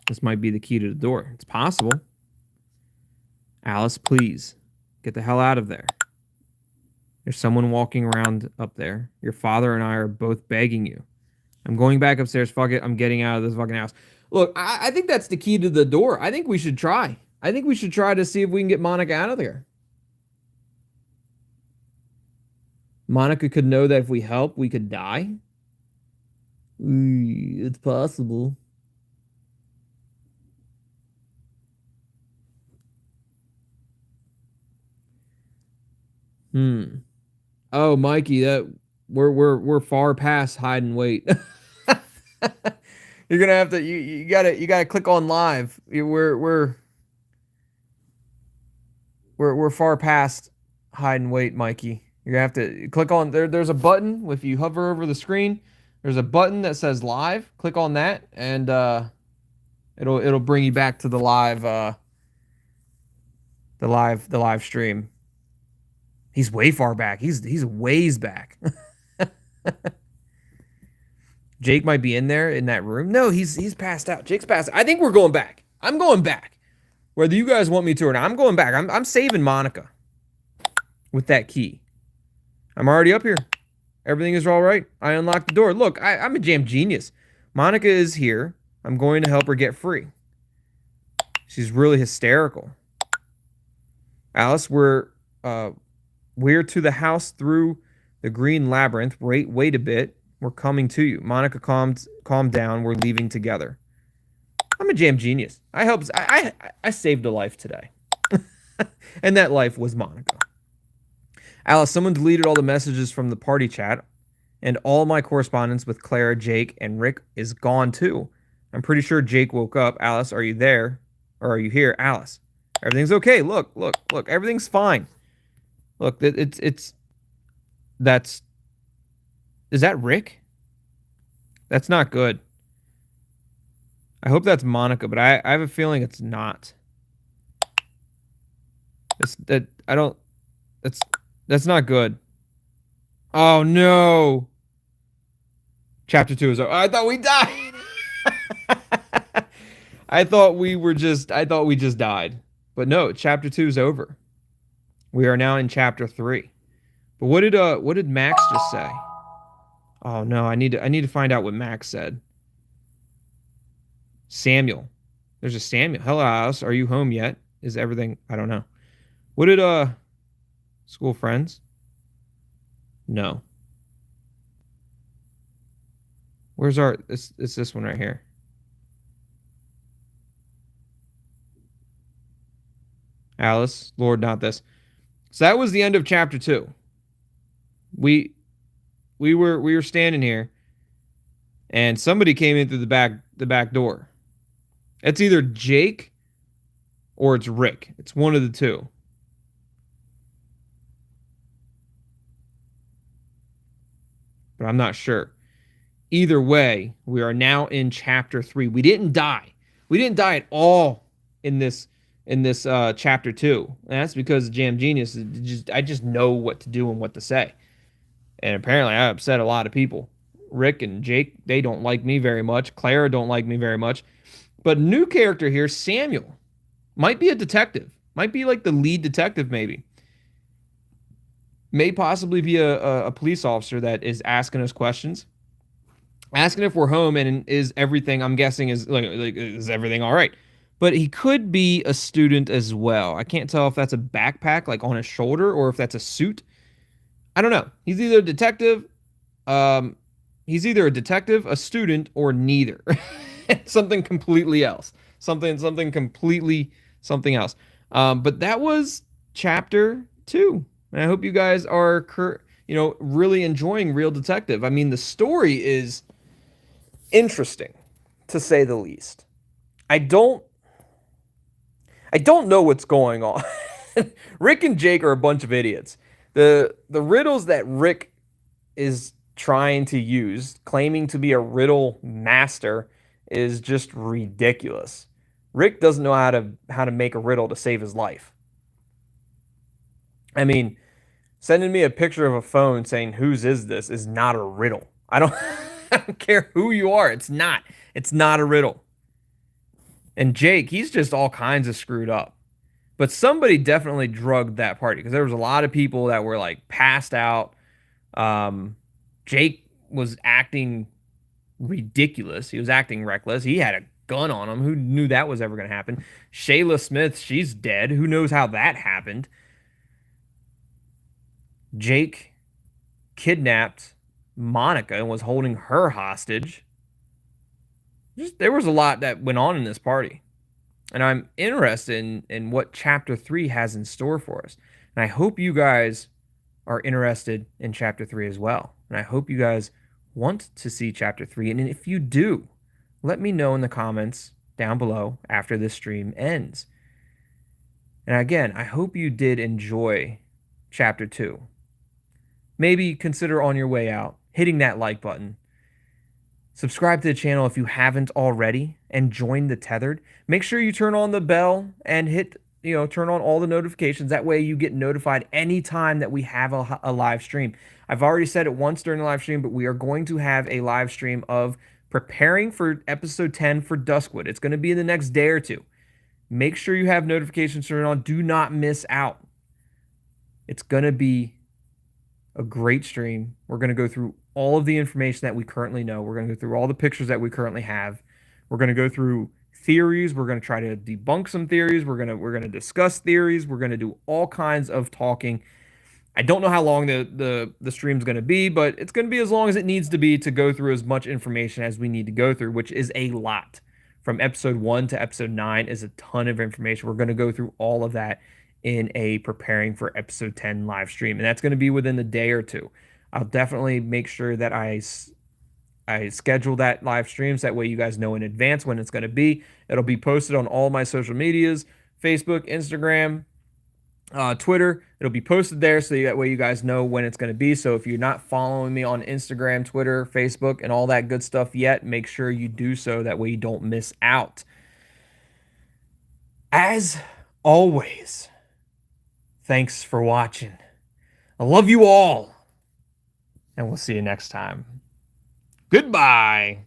This might be the key to the door. It's possible. Alice, please, get the hell out of there. There's someone walking around up there. Your father and I are both begging you. I'm going back upstairs. Fuck it. I'm getting out of this fucking house. Look, I think that's the key to the door. I think we should try. I think we should try to see if we can get Monica out of there. Monica could know that if we help, we could die. It's possible. Oh, Mikey, that we're far past hide and wait. You're gonna have to you gotta click on live. We're far past hide and wait, Mikey. You're gonna have to click on there's a button. If you hover over the screen, there's a button that says live. Click on that, and it'll bring you back to the live stream. He's way far back. He's ways back. Jake might be in there in that room. No, he's passed out. Jake's passed out. I think we're going back. I'm going back. Whether you guys want me to or not, I'm going back. I'm saving Monica with that key. I'm already up here. Everything is all right. I unlocked the door. Look, I'm a jam genius. Monica is here. I'm going to help her get free. She's really hysterical. Alice, we're to the house through the green labyrinth. Wait a bit. We're coming to you. Monica, calm down. We're leaving together. I'm a jam genius. I saved a life today. And that life was Monica. Alice, someone deleted all the messages from the party chat, and all my correspondence with Clara, Jake, and Rick is gone too. I'm pretty sure Jake woke up. Alice, are you there? Or are you here? Alice, everything's okay. Look. Everything's fine. Look, is that Rick? That's not good. I hope that's Monica, but I have a feeling it's not. That's not good. Oh no. Chapter 2 is over. I thought we died. I thought we just died. But no, chapter 2 is over. We are now in chapter 3. But what did Max just say? Oh no, I need to find out what Max said. Samuel. There's a Samuel. Hello, Alice. Are you home yet? Is everything? I don't know. What did school friends? No. Where's our? It's this one right here. Alice, Lord, not this. So that was the end of chapter 2. We we were standing here, and somebody came in through the back door. It's either Jake or it's Rick. It's one of the two. But I'm not sure. Either way, we are now in chapter 3. We didn't die. We didn't die at all in this chapter 2. And that's because Jam Genius I just know what to do and what to say. And apparently I upset a lot of people. Rick and Jake, they don't like me very much. Clara don't like me very much. But new character here, Samuel, might be a detective. Might be like the lead detective, maybe. May possibly be a police officer that is asking us questions. Asking if we're home and is everything, I'm guessing, is is everything all right? But he could be a student as well. I can't tell if that's a backpack like on his shoulder or if that's a suit. I don't know. He's either a detective, a student, or neither. Something completely else. Something completely something else. But that was chapter 2. And I hope you guys are really enjoying Real Detective. I mean, the story is interesting, to say the least. I don't know what's going on. Rick and Jake are a bunch of idiots. The riddles that Rick is trying to use, claiming to be a riddle master, is just ridiculous. Rick doesn't know how to make a riddle to save his life. I mean, sending me a picture of a phone saying whose is this is not a riddle. I don't I don't care who you are. It's not. It's not a riddle. And Jake, he's just all kinds of screwed up. But somebody definitely drugged that party because there was a lot of people that were like passed out. Jake was acting ridiculous. He was acting reckless. He had a gun on him. Who knew that was ever going to happen? Shayla Smith, she's dead. Who knows how that happened? Jake kidnapped Monica and was holding her hostage. There was a lot that went on in this party. And I'm interested in what chapter 3 has in store for us. And I hope you guys are interested in chapter 3 as well. And I hope you guys want to see chapter 3. And if you do, let me know in the comments down below after this stream ends. And again, I hope you did enjoy chapter 2. Maybe consider on your way out hitting that like button. Subscribe to the channel if you haven't already and join the Tethered. Make sure you turn on the bell and turn on all the notifications. That way you get notified anytime that we have a live stream. I've already said it once during the live stream, but we are going to have a live stream of preparing for episode 10 for Duskwood. It's going to be in the next day or two. Make sure you have notifications turned on. Do not miss out. It's going to be a great stream. We're going to go through all of the information that we currently know. We're going to go through all the pictures that we currently have. We're going to go through theories. We're going to try to debunk some theories. We're going to discuss theories. We're going to do all kinds of talking. I don't know how long the stream's going to be, but it's going to be as long as it needs to be to go through as much information as we need to go through, which is a lot. From episode 1 to episode 9 is a ton of information. We're going to go through all of that in a preparing for episode 10 live stream. And that's going to be within the day or two. I'll definitely make sure that I schedule that live stream so that way you guys know in advance when it's going to be. It'll be posted on all my social medias, Facebook, Instagram, Twitter. It'll be posted there so that way you guys know when it's going to be. So if you're not following me on Instagram, Twitter, Facebook, and all that good stuff yet, make sure you do so. That way you don't miss out. As always, thanks for watching. I love you all. And we'll see you next time. Goodbye.